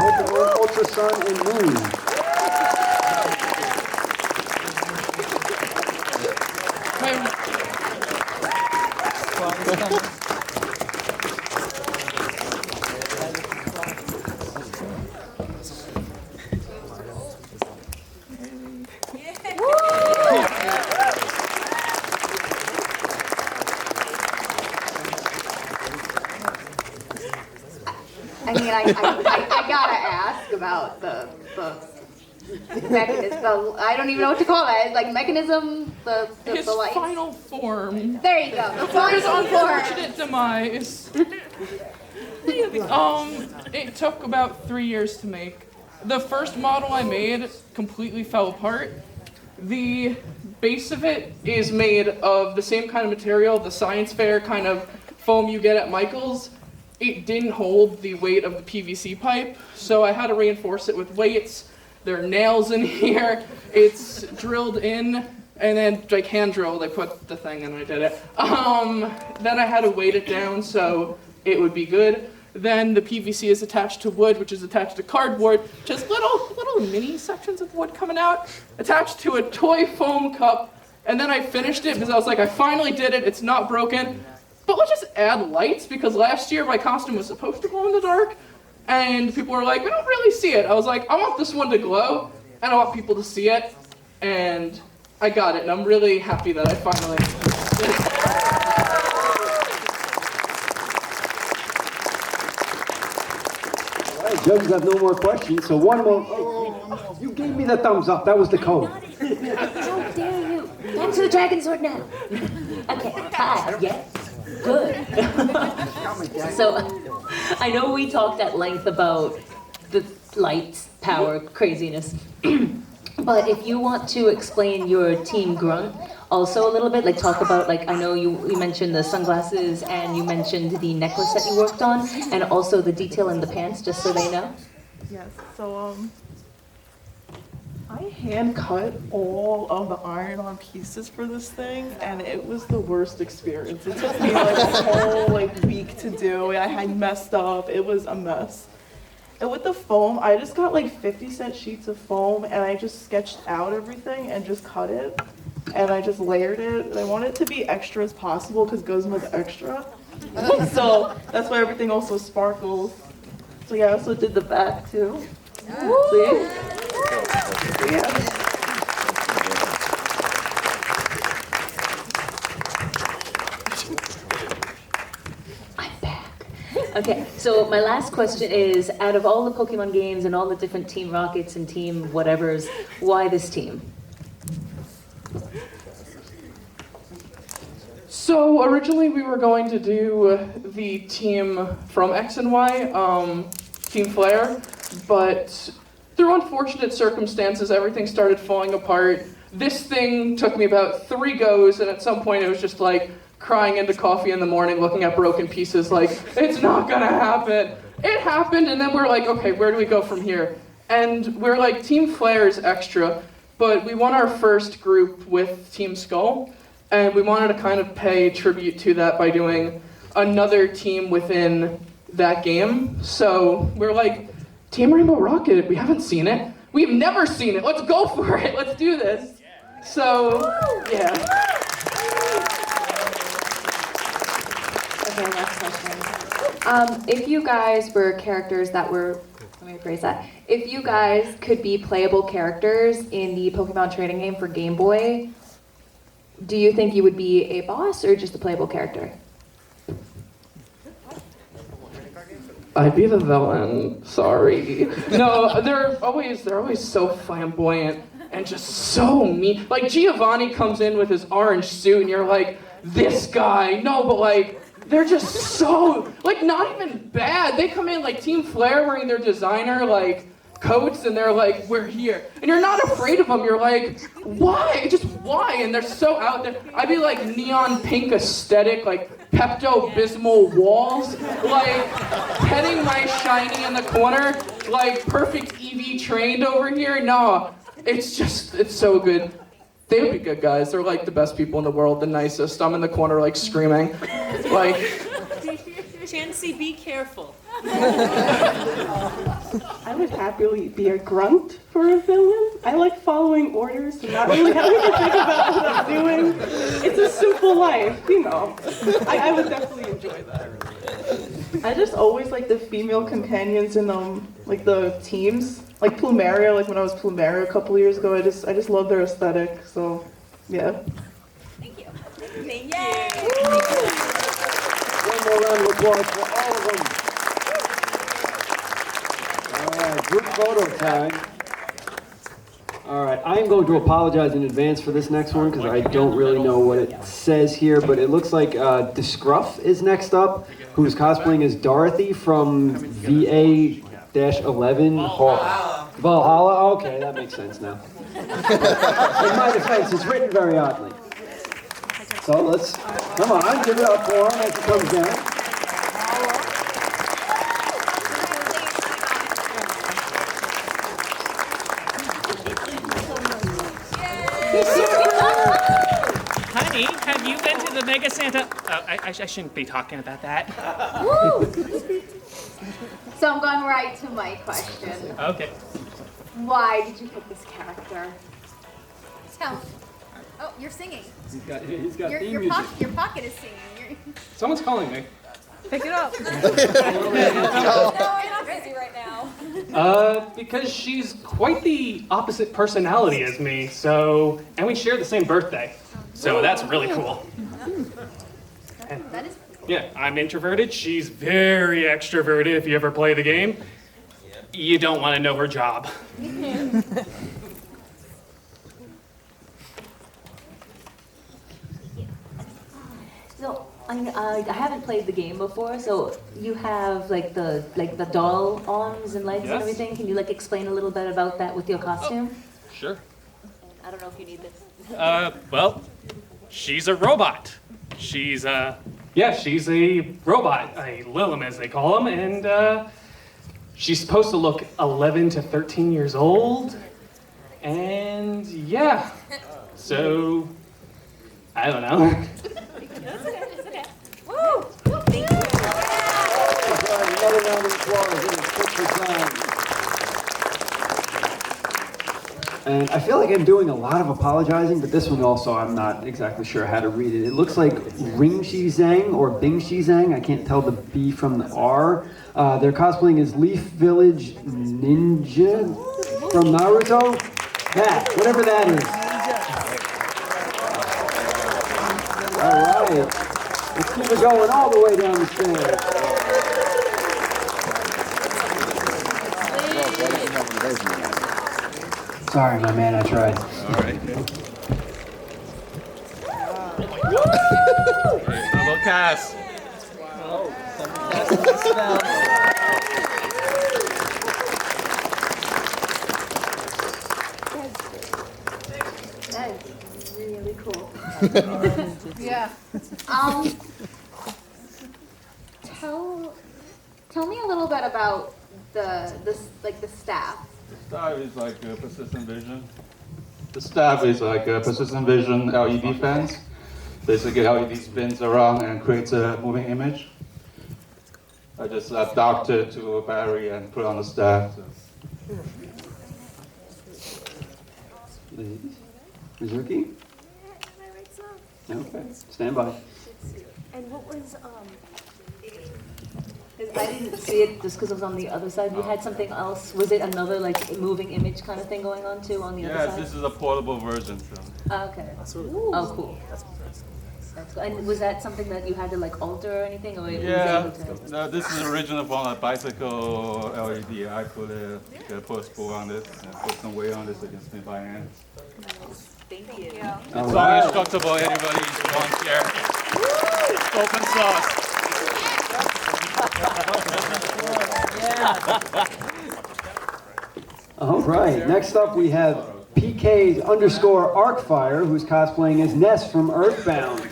Pokemon Ultra Sun and Moon. I mean, I gotta ask about the mechanism. I don't even know what to call that. Like mechanism, His the lights. final form. There you go. The For his final form. unfortunate demise. It took about 3 years to make. The first model I made completely fell apart. The base of it is made of the same kind of material, the science fair kind of foam you get at Michael's. It didn't hold the weight of the PVC pipe, so I had to reinforce it with weights. There are nails in here. It's drilled in, and then like hand drilled, I put the thing and I did it. Then I had to weight it down so it would be good. Then the PVC is attached to wood, which is attached to cardboard, just little mini sections of wood coming out, attached to a toy foam cup. And then I finished it because I was like, I finally did it, it's not broken. But let's just add lights, because last year my costume was supposed to glow in the dark, and people were like, we don't really see it. I was like, I want this one to glow, and I want people to see it, and I got it, and I'm really happy that I finally did it. All right, judges have no more questions, so one more. Oh, you gave me the thumbs up. That was the code. How dare you? Answer the dragon sword now. Okay, hi, yes. Good. So, I know we talked at length about the lights, power, craziness. But if you want to explain your Team Grunt also a little bit, like talk about, like, I know you mentioned the sunglasses and you mentioned the necklace that you worked on, and also the detail in the pants, just so they know. Yes, so I hand cut all of the iron-on pieces for this thing, and it was the worst experience. It took me like a whole week to do. I had messed up. It was a mess. And with the foam, I just got 50-cent sheets of foam, and I just sketched out everything and just cut it, and I just layered it. And I want it to be extra as possible because it goes with extra. So that's why everything also sparkles. So yeah, I also did the back too. See? Yeah. Okay, so my last question is, out of all the Pokemon games and all the different Team Rockets and Team whatevers, why this team? So originally we were going to do the team from X and Y, Team Flare, but through unfortunate circumstances, everything started falling apart. This thing took me about 3 goes, and at some point it was just crying into coffee in the morning, looking at broken pieces it's not gonna happen. It happened, and then we're okay, where do we go from here? And we're Team Flare is extra, but we won our first group with Team Skull, and we wanted to kind of pay tribute to that by doing another team within that game. So we're Team Rainbow Rocket, we haven't seen it. We've never seen it, let's go for it, let's do this. So, yeah. Okay, next question. If you guys were characters that were, let me rephrase that. If you guys could be playable characters in the Pokemon trading game for Game Boy, do you think you would be a boss or just a playable character? I'd be the villain, sorry. No, they're always so flamboyant and just so mean. Giovanni comes in with his orange suit and you're this guy. No, but they're just so, not even bad. They come in Team Flare wearing their designer, coats, and they're we're here. And you're not afraid of them. You're why? Just why? And they're so out there. I'd be neon pink aesthetic, Pepto-Bismol walls, petting my shiny in the corner, perfect EV trained over here. No, it's so good. They would be good guys. They're the best people in the world, the nicest. I'm in the corner screaming. Chansey, be careful. I would happily be a grunt for a villain. I like following orders and not really having to think about what I'm doing. It's a simple life, I would definitely enjoy that. I just always like the female companions in the teams. Plumeria, when I was Plumeria a couple years ago, I just love their aesthetic, so yeah. Thank you. Thank you. One more round of applause for all of them. All right, group photo time. All right, I'm going to apologize in advance for this next one because I don't really know what it says here, but it looks like Discruff is next up, who's cosplaying as Dorothy from VA-11 Valhalla. Okay, that makes sense now. In my defense, it's written very oddly. So let's, come on, give it up for him as it comes down. Honey, have you been to the Mega Santa? I shouldn't be talking about that. So I'm going right to my question. Okay. Why did you pick this character? Tell. Oh, you're singing. He's got theme your, music. your pocket is singing. Someone's calling me. Pick it up. No, I'm not busy right now. Because she's quite the opposite personality as me, and we share the same birthday. So that's really cool. That is cool. Yeah, I'm introverted. She's very extroverted. If you ever play the game, you don't want to know her job. So I haven't played the game before, so you have like the doll arms and legs and Yes. everything. Can you like explain a little bit about that with your costume? Sure. I don't know if you need this. Well, she's a robot. She's a robot, a Lilim as they call them, and she's supposed to look 11 to 13 years old, and yeah, so I don't know. That's okay. It's okay. Woo! Thank you. Another round of applause. It is quick for time. And I feel like I'm doing a lot of apologizing, but this one also I'm not exactly sure how to read it. It looks like Ring Shi Zhang or Bing Shi Zhang. I can't tell the B from the R. They're cosplaying as Leaf Village Ninja from Naruto. That, whatever that is. All right. Let's keep it going all the way down the stairs. Sorry, my man, I tried. All right. Hello, Cass. That is really cool. Yeah. Tell me a little bit about the staff. Staff is like a persistent vision. The staff is like a persistent vision LED fans. Basically, LED spins around and creates a moving image. I just docked it to a battery and put it on the staff. Ladies, Mizuki? Okay, stand by. And what was I didn't see it just because it was on the other side. You had something else. Was it another like moving image kind of thing going on too on the other Yes, side? this is a portable version. So. Okay. Oh, cool. That's cool. And was that something that you had to like alter or anything, or it Yeah, was able to? no, this is original from a bicycle LED. I put a push-pull on this and put some weight on this so it can spin by hand. Thank you. It's all instructable. Anybody wants share. Open source. All right, next up we have PK_Arcfire, who's cosplaying as Ness from Earthbound.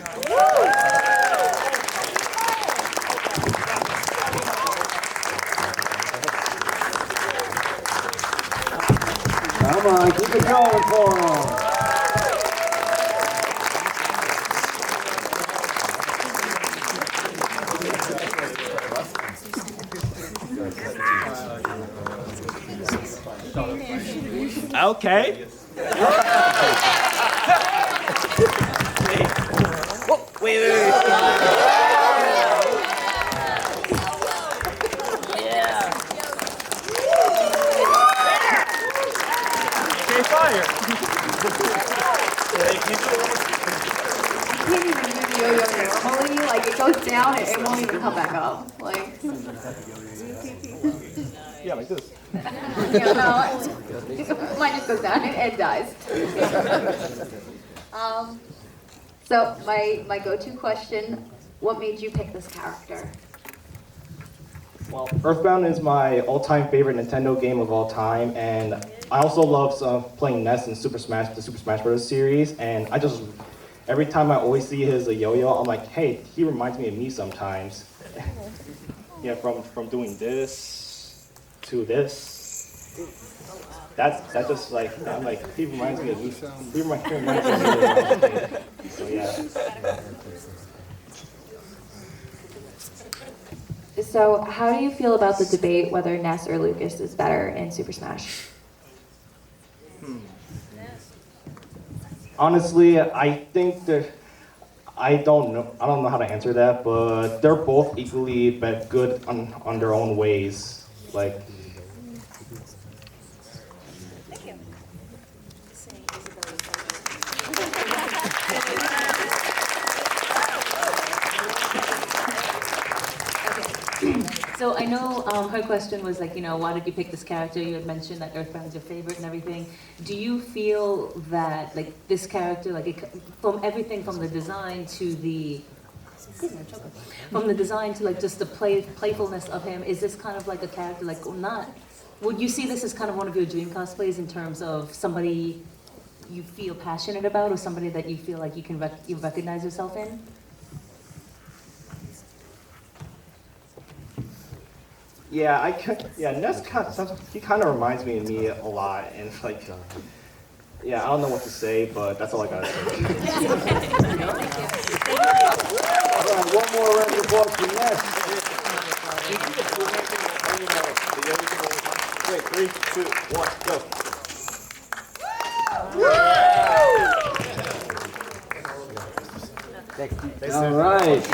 Come on, keep it going for him. Okay. Wait. Yeah. Okay, fire. You can't even do the yo-yo normally. Like, it goes down and it won't even come back up. Like, Yeah, like this. you know, mine just goes down and dies. So my go-to question, what made you pick this character? Well, Earthbound is my all-time favorite Nintendo game of all time, and I also love playing Ness in the Super Smash Bros. Series, and every time I always see his yo-yo, I'm like, hey, he reminds me of me sometimes. Yeah, from doing this to this. That's just like, I'm like, he reminds me of me. He reminds me of me. So yeah. So, how do you feel about the debate whether Ness or Lucas is better in Super Smash? Honestly, I think that I don't know how to answer that, but they're both equally good on their own ways. Like. So I know her question was like, why did you pick this character? You had mentioned that Earthbound's your favorite and everything. Do you feel that like this character, like from everything from the design to the from the design to like just the playfulness of him, is this kind of like a character like or not? Would you see this as kind of one of your dream cosplays in terms of somebody you feel passionate about, or somebody that you feel like you can you recognize yourself in? Yeah, Ness he kind of reminds me of me a lot, and it's like, yeah, I don't know what to say, but that's all I gotta say. All right, one more round of applause for Ness. Wait, 3, 2, 1, go. All right.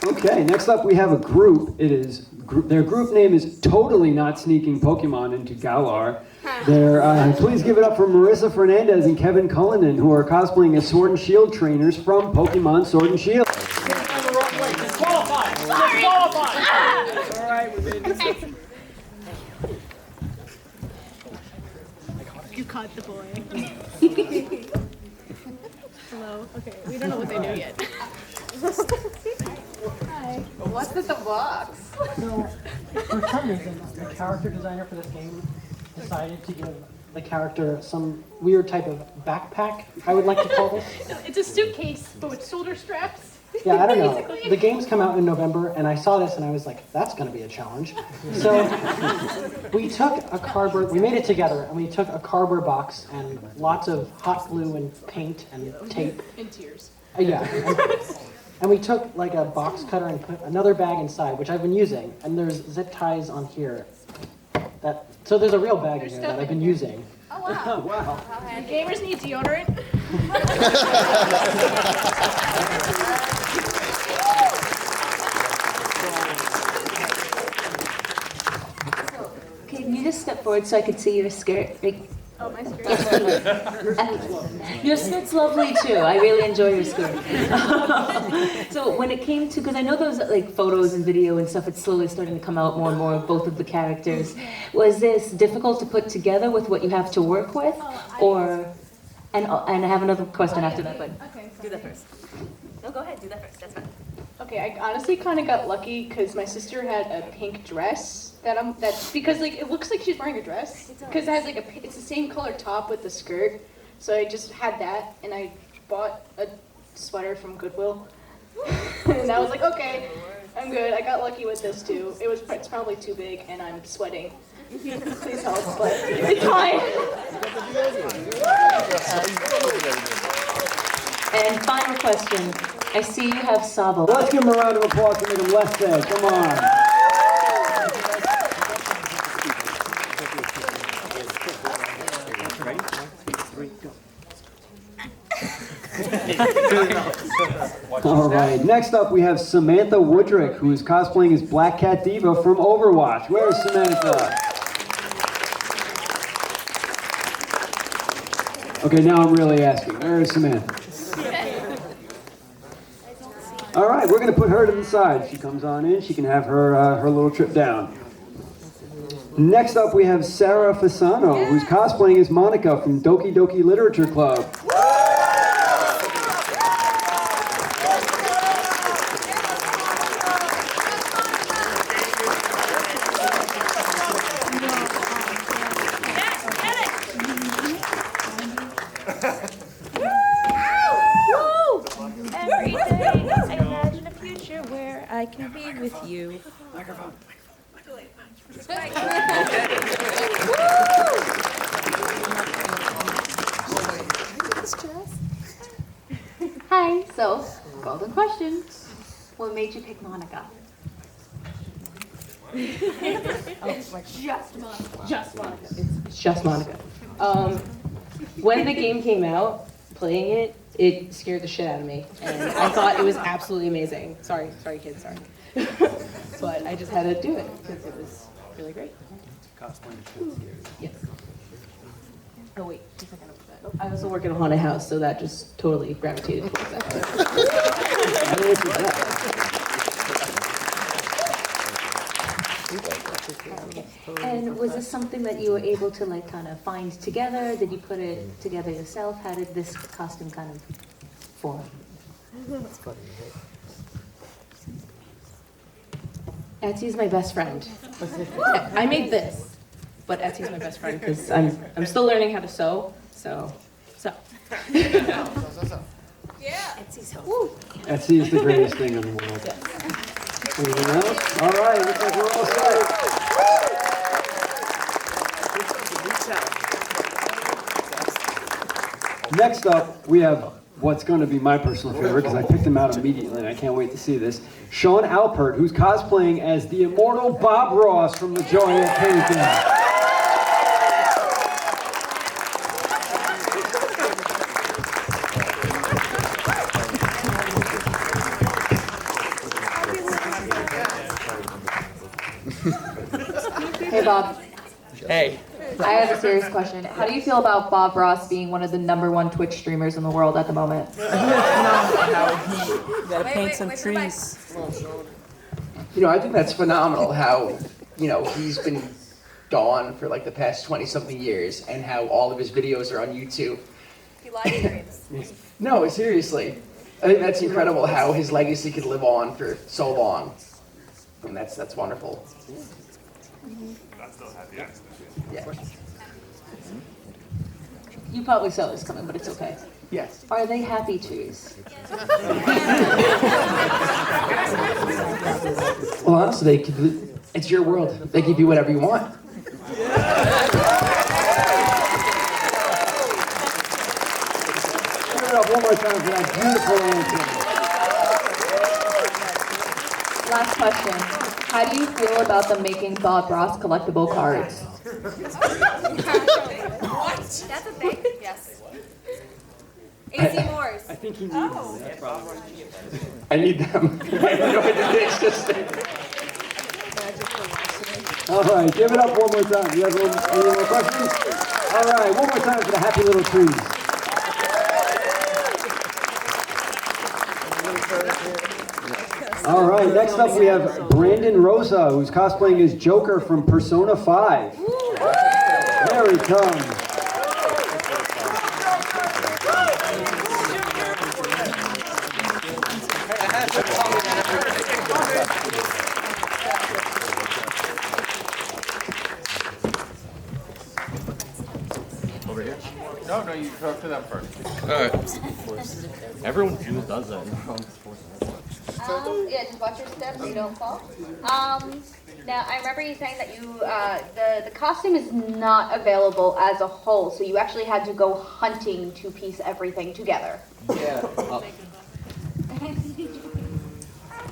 Okay, next up we have a group. Their group name is Totally Not Sneaking Pokemon into Galar. Please give it up for Marissa Fernandez and Kevin Cullinan, who are cosplaying as Sword and Shield trainers from Pokemon Sword and Shield. Disqualified! Sorry. Disqualified! Ah! All right, we're good. You caught the boy. Hello. Okay, we don't know what they do yet. Hi. What's with the box? So, for some reason, the character designer for this game decided to give the character some weird type of backpack, I would like to call this. It's a suitcase, but with shoulder straps. Yeah, I don't know. Basically. The games come out in November, and I saw this, and I was like, that's going to be a challenge. So we took a cardboard, we made it together, and we took a cardboard box and lots of hot glue and paint and tape. In tears. Yeah. And we took like a box cutter and put another bag inside, which I've been using, and there's zip ties on here. So there's a real bag in here that I've been using. Oh wow. Wow. And gamers need deodorant. Can you just step forward so I could see your skirt? Oh, my skirt. Your skirt's lovely too. I really enjoy your skirt. So when it came to, because I know those like photos and video and stuff, it's slowly starting to come out more and more of both of the characters. Was this difficult to put together with what you have to work with, or? And I have another question after that, but do that first. No, go ahead. Do that first. That's fine. Okay, I honestly kind of got lucky because my sister had a pink dress that's because like it looks like she's wearing a dress because it has like it's the same color top with the skirt. So I just had that and I bought a sweater from Goodwill. And I was like, okay, I'm good. I got lucky with this too. It's probably too big and I'm sweating. Please help, but it's fine. And final question. I see you have Sabo. Let's give him a round of applause to make him less sad. Come on. All right, next up we have Samantha Woodrick, who is cosplaying as Black Cat Diva from Overwatch. Where's Samantha? Okay, now I'm really asking. Where is Samantha? All right, we're going to put her to the side. If she comes on in, she can have her little trip down. Next up, we have Sarah Fasano, who's cosplaying as Monica from Doki Doki Literature Club. Every day I imagine a future where I can be with you. Microphone. Hi, so, golden question. What made you pick Monica? Just Monica. Just Monica. It's just Monica. When the game came out, playing it, it scared the shit out of me. And I thought it was absolutely amazing. Sorry kids, sorry. But I just had to do it because it was really great. Yes. Oh wait, just a second. I also work in a haunted house, so that just totally gravitated towards that. And was this something that you were able to like kind of find together? Did you put it together yourself? How did this costume kind of form? Etsy's my best friend. I made this, but Etsy's my best friend because I'm still learning how to sew. So. Yeah. Etsy's Etsy is the greatest thing in the world. Anything else? All right, looks like we're all set. Next up, we have what's going to be my personal favorite because I picked him out immediately and I can't wait to see this. Sean Alpert, who's cosplaying as the immortal Bob Ross from The Joy of Painting. Hey, Bob. Hey. I have a serious question. How do you feel about Bob Ross being one of the #1 Twitch streamers in the world at the moment? Gotta paint some trees. You know, I think that's phenomenal how, you know, he's been gone for like the past 20-something years and how all of his videos are on YouTube. He live streams. No, seriously. I think that's incredible how his legacy could live on for so long. And that's wonderful. Yeah. You probably saw this coming, but it's okay. Yes. Are they happy trees? Well, honestly, it's your world. They give you whatever you want. Give it up one more time for that beautiful answer. Last question. How do you feel about them making Bob Ross collectible cards? What? That's a thing? Yes. AC Moores. I think he needs them. That's probably. I need them. I have no idea they existed. All right, give it up one more time. You guys want any more questions? All right, one more time for the happy little trees. All right, next up we have Brandon Rosa, who's cosplaying as Joker from Persona 5. There he comes. Over here? No, you talk to them first. All right. Everyone does that. Yeah, just watch your steps so you don't fall. Now, I remember you saying that you, the costume is not available as a whole, so you actually had to go hunting to piece everything together. Yeah.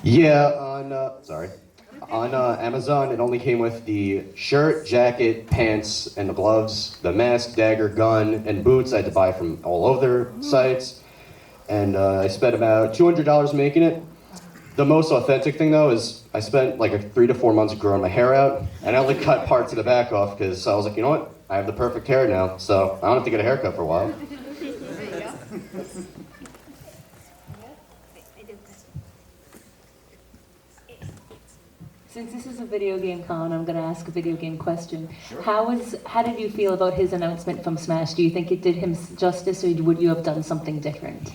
Yeah, on Amazon, it only came with the shirt, jacket, pants, and the gloves, the mask, dagger, gun, and boots I had to buy from all other sites. And I spent about $200 making it. The most authentic thing, though, is I spent like 3 to 4 months growing my hair out, and I only cut parts of the back off because I was like, you know what? I have the perfect hair now, so I don't have to get a haircut for a while. Since this is a video game con, I'm going to ask a video game question. Sure. How did you feel about his announcement from Smash? Do you think it did him justice, or would you have done something different?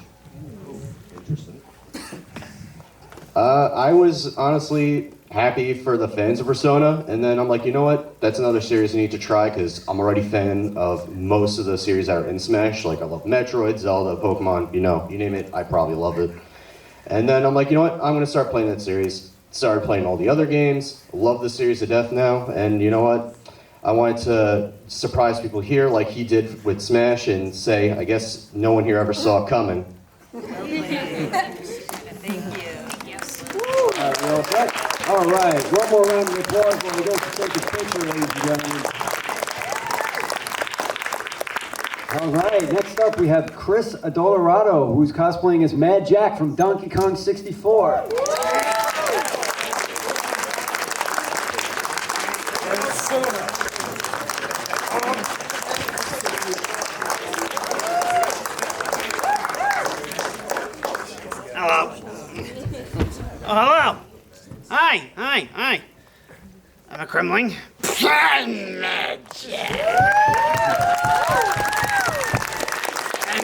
Interesting. I was honestly happy for the fans of Persona, and then I'm like, you know what? That's another series I need to try because I'm already a fan of most of the series that are in Smash. Like I love Metroid, Zelda, Pokemon, you name it, I probably love it. And then I'm like, you know what? I'm gonna start playing that series. Started playing all the other games. Love the series to death now, and you know what? I wanted to surprise people here like he did with Smash and say, I guess no one here ever saw it coming. All right, one more round of applause while we go to take a picture, ladies and gentlemen. All right, next up we have Chris Adolorado, who's cosplaying as Mad Jack from Donkey Kong 64. Hello. Oh, hello. Hi. I'm a Kremling. And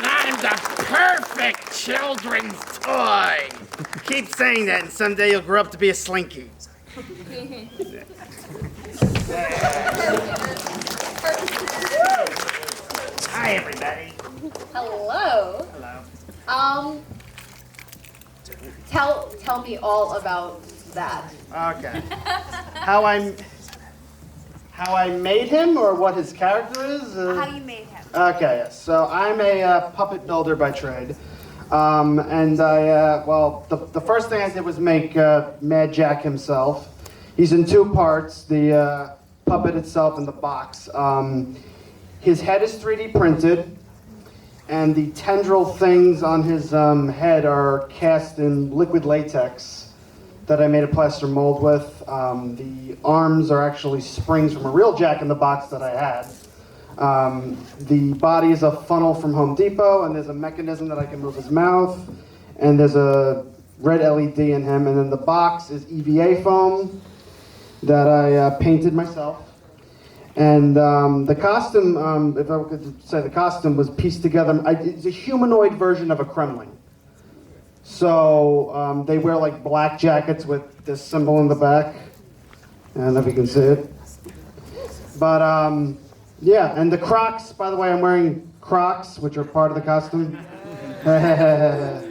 I'm the perfect children's toy. Keep saying that, and someday you'll grow up to be a slinky. Hi, everybody. Hello. Hello. Tell me all about that. Okay. How I made him, or what his character is? How you made him. Okay, so I'm a puppet builder by trade. And the first thing I did was make Mad Jack himself. He's in two parts, the puppet itself and the box. His head is 3D printed, and the tendril things on his head are cast in liquid latex that I made a plaster mold with. The arms are actually springs from a real Jack-in-the-Box that I had. The body is a funnel from Home Depot, and there's a mechanism that I can move his mouth, and there's a red LED in him, and then the box is EVA foam that I painted myself. And the costume, if I could say the costume was pieced together, it's a humanoid version of a Kremling. So they wear like black jackets with this symbol in the back. I don't know if you can see it. But yeah, and the Crocs, by the way, I'm wearing Crocs, which are part of the costume. Well,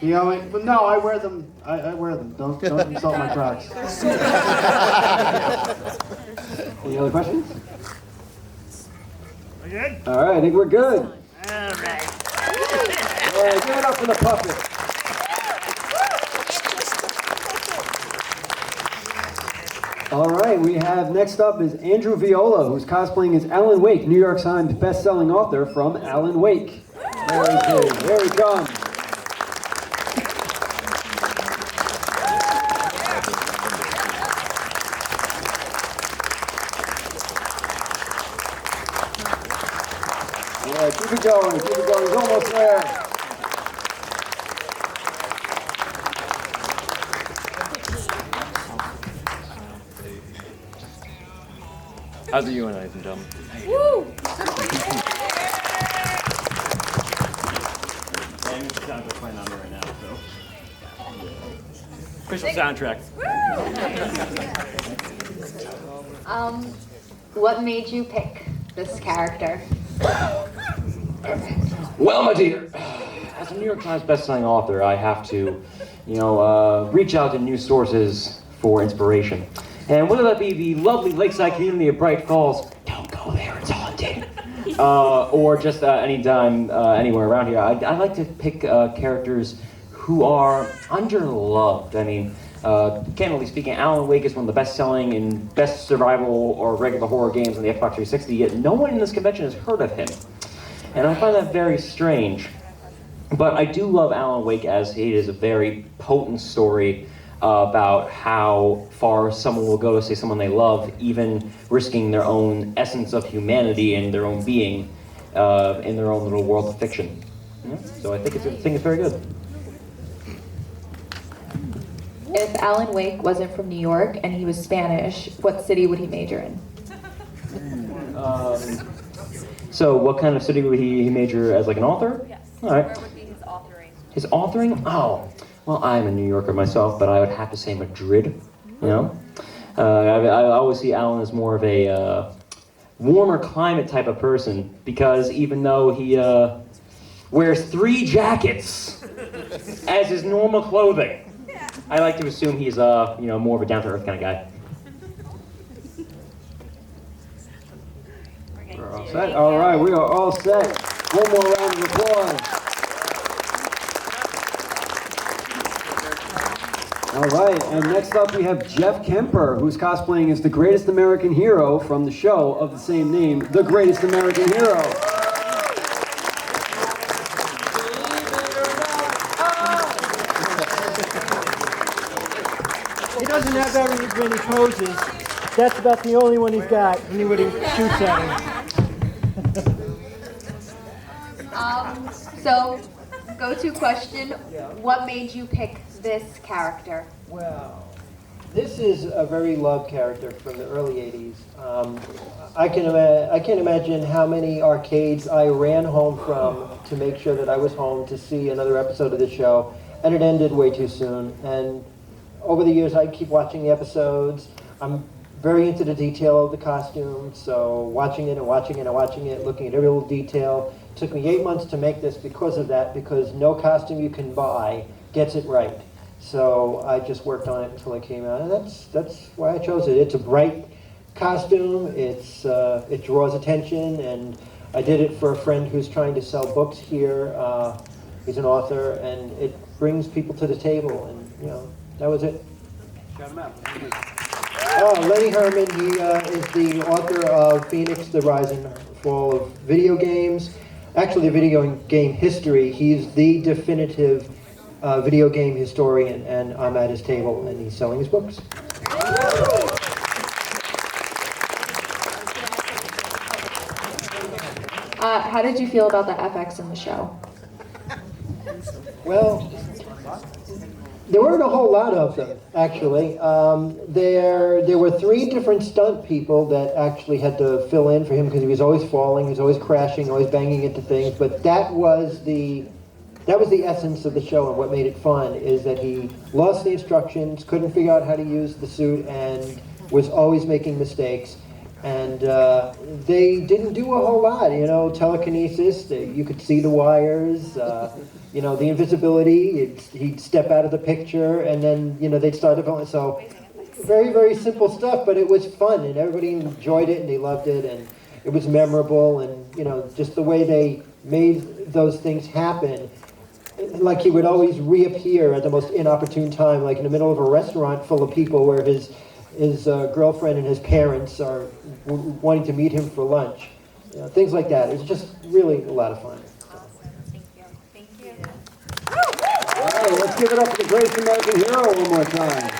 no, I wear them. I wear them. Don't insult my Crocs. Any other questions? We good? All right, I think we're good. All right. All right, give it up for the puppet. All right, we have next up is Andrew Viola, who's cosplaying as Alan Wake, New York Times best-selling author from Alan Wake. There he is. There he comes. All right, keep it going, keep it going. He's almost there. How's it going, ladies and gentlemen? Woo! Soundtrack playing on me right now, so. Official soundtrack. What made you pick this character? Well, my dear, as a New York Times bestselling author, I have to, reach out to new sources for inspiration. And whether that be the lovely lakeside community of Bright Falls, don't go there, it's haunted, or just anytime, anywhere around here, I like to pick characters who are underloved. I mean, candidly speaking, Alan Wake is one of the best-selling and best survival or regular horror games on the Xbox 360, yet no one in this convention has heard of him. And I find that very strange. But I do love Alan Wake as it is a very potent story about how far someone will go to save someone they love, even risking their own essence of humanity and their own being in their own little world of fiction. Yeah? So I think it's very good. If Alan Wake wasn't from New York and he was Spanish, what city would he major in? So what kind of city would he major as, like an author? Yes. All right. Where would be his authoring? His authoring? Oh, well, I'm a New Yorker myself, but I would have to say Madrid, you know? I always see Alan as more of a warmer climate type of person, because even though he wears 3 jackets as his normal clothing, I like to assume he's more of a down-to-earth kind of guy. We're all set? All right, we are all set. One more round of applause. All right, and next up we have Jeff Kemper, who's cosplaying as the greatest American hero from the show of the same name, The Greatest American Hero. He doesn't have very many poses. That's about the only one he's got when he shoots at him. So, go-to question, what made you pick this character? Well, This is a very loved character from the early 80s. I can't imagine how many arcades I ran home from to make sure that I was home to see another episode of the show, and it ended way too soon. And over the years, I keep watching the episodes. I'm very into the detail of the costume, so watching it and watching it and watching it, looking at every little detail. It took me 8 months to make this because of that, because no costume you can buy gets it right. So I just worked on it until it came out, and that's why I chose it. It's a bright costume, it draws attention, and I did it for a friend who's trying to sell books here. He's an author, and it brings people to the table, and that was it. Shout him out. Lenny Herman, he is the author of Phoenix, the Rise and Fall of Video Games. Actually, video game history. He's the definitive video game historian, and I'm at his table, and he's selling his books. How did you feel about the FX in the show? Well, there weren't a whole lot of them, actually. There were 3 different stunt people that actually had to fill in for him because he was always falling, he was always crashing, always banging into things. But that was the essence of the show, and what made it fun is that he lost the instructions, couldn't figure out how to use the suit, and was always making mistakes. And they didn't do a whole lot, telekinesis, you could see the wires, the invisibility, he'd step out of the picture, and then, they'd start developing. So very, very simple stuff, but it was fun, and everybody enjoyed it, and they loved it, and it was memorable, and, just the way they made those things happen. Like he would always reappear at the most inopportune time, like in the middle of a restaurant full of people where his girlfriend and his parents are wanting to meet him for lunch. Things like that. It's just really a lot of fun. Thank you. All right, let's give it up for the greatest American hero one more time.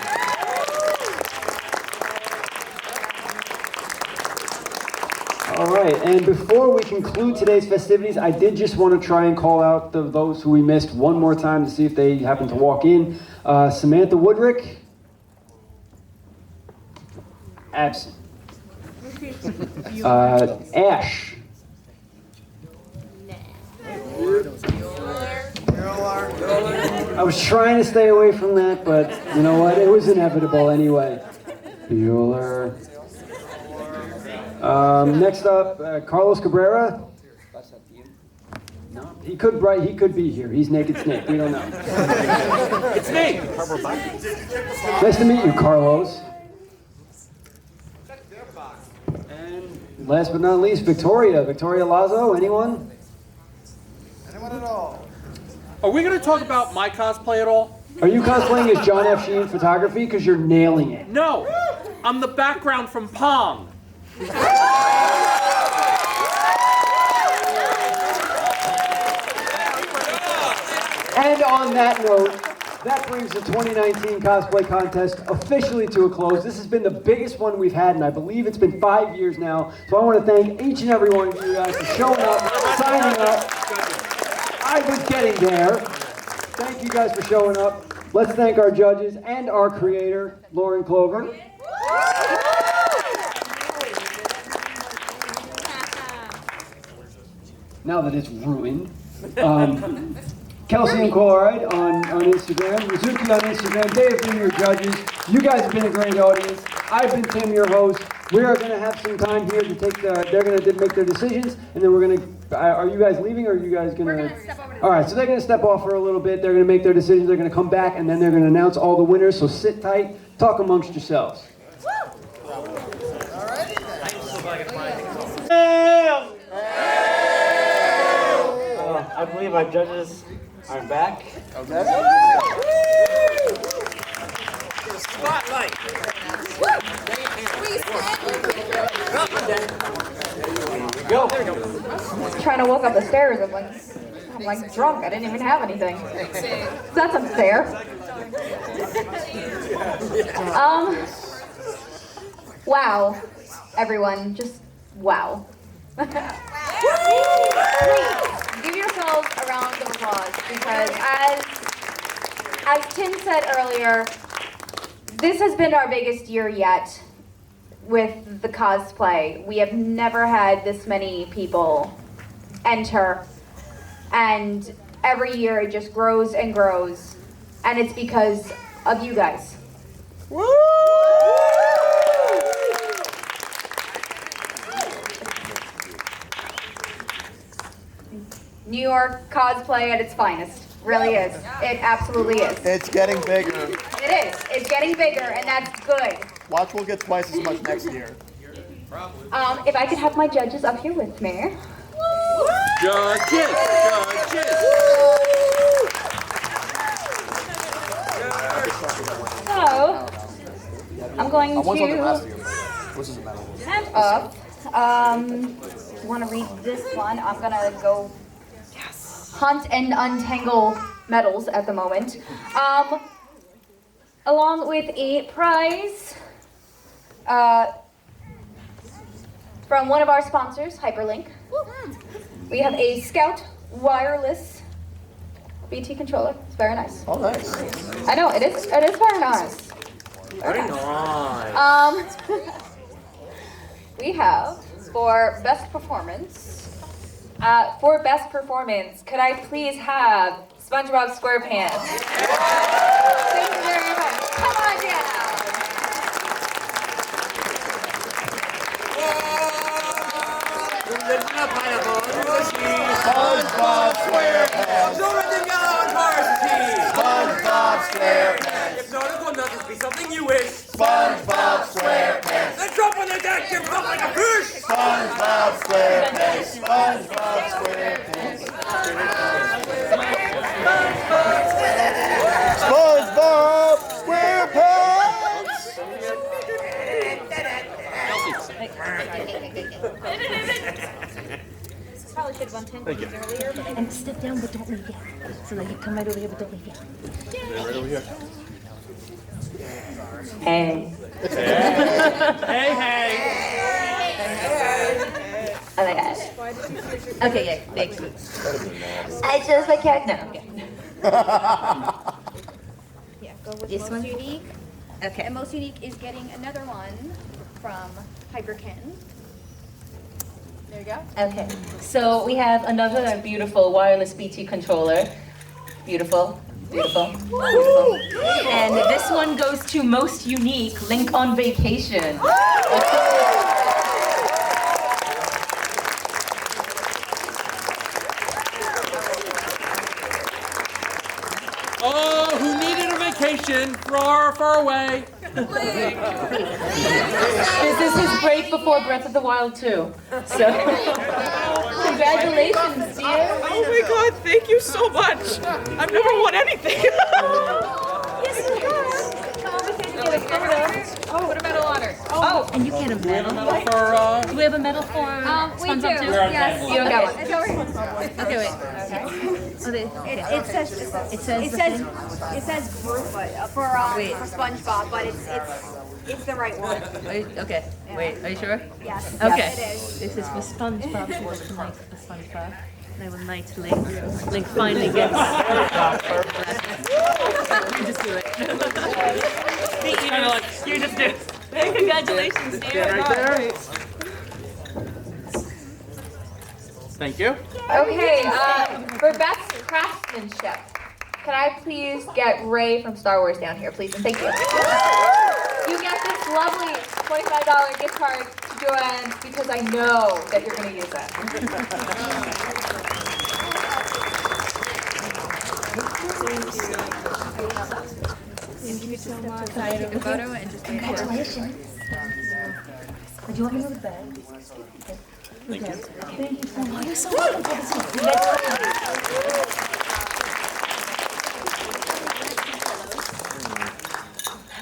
All right, and before we conclude today's festivities, I did just want to try and call out those who we missed one more time to see if they happen to walk in. Samantha Woodrick. Absent. Ash. I was trying to stay away from that, but you know what? It was inevitable anyway. Bueller. Next up, Carlos Cabrera. No, he could be here. He's Naked Snake. We don't know. It's me. Nice to meet you, Carlos. And last but not least, Victoria. Victoria Lazo. Anyone? Anyone at all? Are we going to talk about my cosplay at all? Are you cosplaying as John F. Sheen photography? Because you're nailing it. No. I'm the background from Pong. And on that note, that brings the 2019 cosplay contest officially to a close. This has been the biggest one we've had, and I believe it's been 5 years now. So I want to thank each and every one of you guys for showing up, signing up. I was getting there. Thank you guys for showing up. Let's thank our judges and our creator, Lauren Clover. Now that it's ruined. Kelsey and Chloride on Instagram, Mizuki on Instagram. They have been your judges. You guys have been a great audience. I've been Tim, your host. We are going to have some time here to take they're going to make their decisions, and then we're going to, are you guys leaving, or are you guys going to? We're going to step over to all right, so they're going to step off for a little bit. They're going to make their decisions. They're going to come back, and then they're going to announce all the winners, so sit tight, talk amongst yourselves. I believe our judges are back. Okay. Spotlight. Go. Trying to walk up the stairs. I'm like drunk. I didn't even have anything. That's unfair. Wow, everyone, just wow. Please give yourselves a round of applause, because as Tim said earlier, this has been our biggest year yet with the cosplay. We have never had this many people enter, and every year it just grows and grows, and it's because of you guys. Woo! New York cosplay at its finest. Really is. It absolutely is. It's getting bigger. It is. It's getting bigger, and that's good. Watch, we'll get twice as much next year. If I could have my judges up here with me. Judges! Judges! So, I'm going I was on the last to year. This is a medal. hand up. Want to read this one? I'm gonna go hunt and untangle medals at the moment. Along with a prize from one of our sponsors, Hyperlink. We have a Scout wireless BT controller. It's very nice. Oh, nice. I know, it is very nice. Very nice. We have for best performance. For best performance, could I please have SpongeBob SquarePants? Thank you very much. Come on down. SpongeBob SquarePants. Jordan Yellow and Varsity. SpongeBob SquarePants. If nautical nuggets be something you wish. SpongeBob SquarePants. Then jump on the deck and pop like a fish. SpongeBob SquarePants. SpongeBob SquarePants. SpongeBob Probably should have done 10 Thank you. earlier, but And step down, but don't leave yet. So that you come right over here, but don't leave yet. Right over here. Hey. Hey, hey. Oh my gosh. Okay, yeah, thanks. I chose my cat now. yeah, go with This most one? unique. Okay. And most unique is getting another one from Hyperkin. There you go. Okay, so we have another beautiful wireless BT controller. Beautiful, beautiful, beautiful. And this one goes to most unique, Link on Vacation. Oh, who needed a vacation far, far away? This is his break before Breath of the Wild 2. So, congratulations, dear. Oh my god, thank you so much. I've never won anything. Yes, you have. Come over here to get a photo. Oh, put a medal on her. Oh, and you get a medal. Do we have a medal for We do, SpongeBob too? yes. You don't got one. It's over here. Okay, wait. It says group for SpongeBob, but it's the right one. Okay, wait, are you sure? Yes. Okay. Yes, it is. This is for SpongeBob, to work tonight for SpongeBob. And I will knight Link. Link finally gets... You just do it. You just do it. Congratulations, dear. Right there. Thank you. Okay, for best craftsmanship, can I please get Ray from Star Wars down here, please? And thank you. You get this lovely $25 gift card to Joanne because I know that you're going to use it. Thank you so much. Can I take a photo and just wait for it? Congratulations. Do you want me to move the bag? Thank you. Thank you so much. You're so welcome.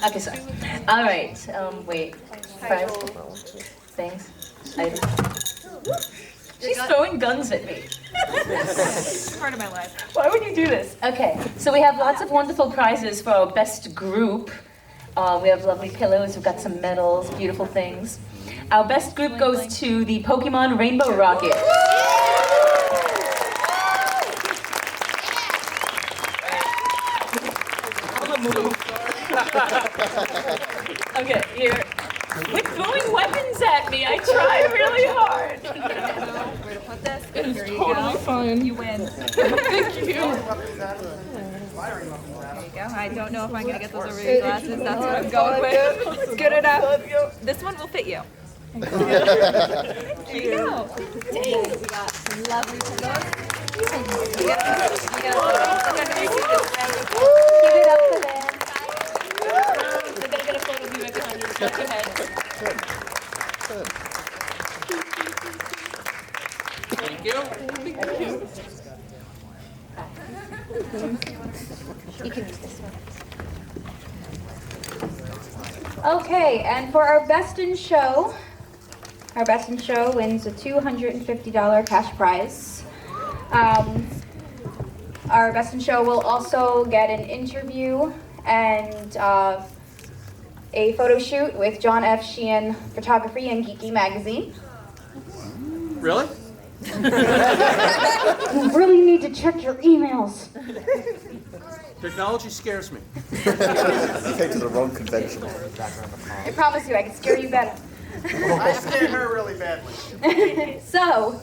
Okay, sorry. All right. Wait. Five things. She's throwing guns at me. Part of my life. Why would you do this? Okay, so we have lots of wonderful prizes for our best group. We have lovely pillows, we've got some medals, beautiful things. Our best group goes to the Pokemon Rainbow Rocket. Okay, here. Quit throwing weapons at me. I try really hard. Where to put this? It's Here you totally go. fine. You win. Thank you. There you go. I don't know if I'm gonna get those over your glasses. That's what I'm going with. It's good enough. This one will fit you. There you go. Dang, we got some lovely pillows. Give it up for them. They're gonna get a photo of you right behind you. Go ahead. Thank you. You can use this one. Okay, and for our best in show wins a $250 cash prize. Our best in show will also get an interview and a photo shoot with John F. Sheehan Photography and Geeky Magazine. Really? You really need to check your emails. Technology scares me. Take to the wrong convention. I promise you, I can scare you better. I scared her really badly. So,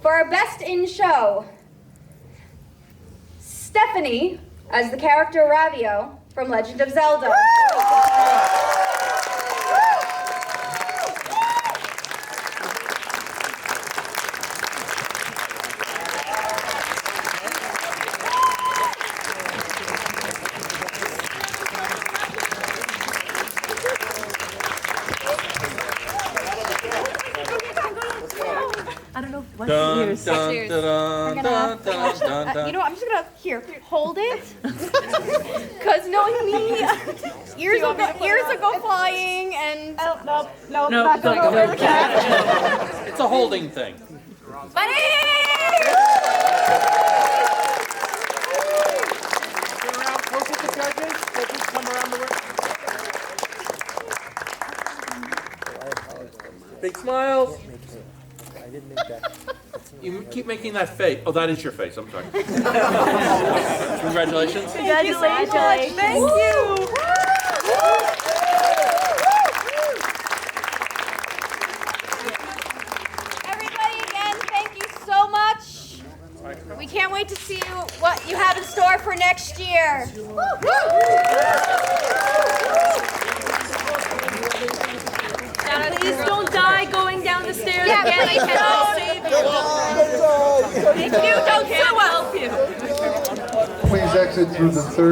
for our best in show, Stephanie as the character Ravio from Legend of Zelda. I don't know what Dun, ears. dun, Ears. dun, We're dun, gonna, dun, dun, dun. you know what, I'm just gonna, here, hold it. Cause knowing me, ears will go flying and. Oh, no, No, not going over the cat. It's a holding thing. Buddy! Turn around, close with the judges. Judges, come around the room. Big smiles. I didn't make that. You keep making that face. Oh, that is your face. I'm sorry. Congratulations. Thank you so much. Thank you. Everybody, again, thank you so much. We can't wait to see what you have in store for next year. Please don't die going down the stairs Yeah, again. please I cannot don't. save you. Thank you. Don't Can't sue us. help you. Please exit through the third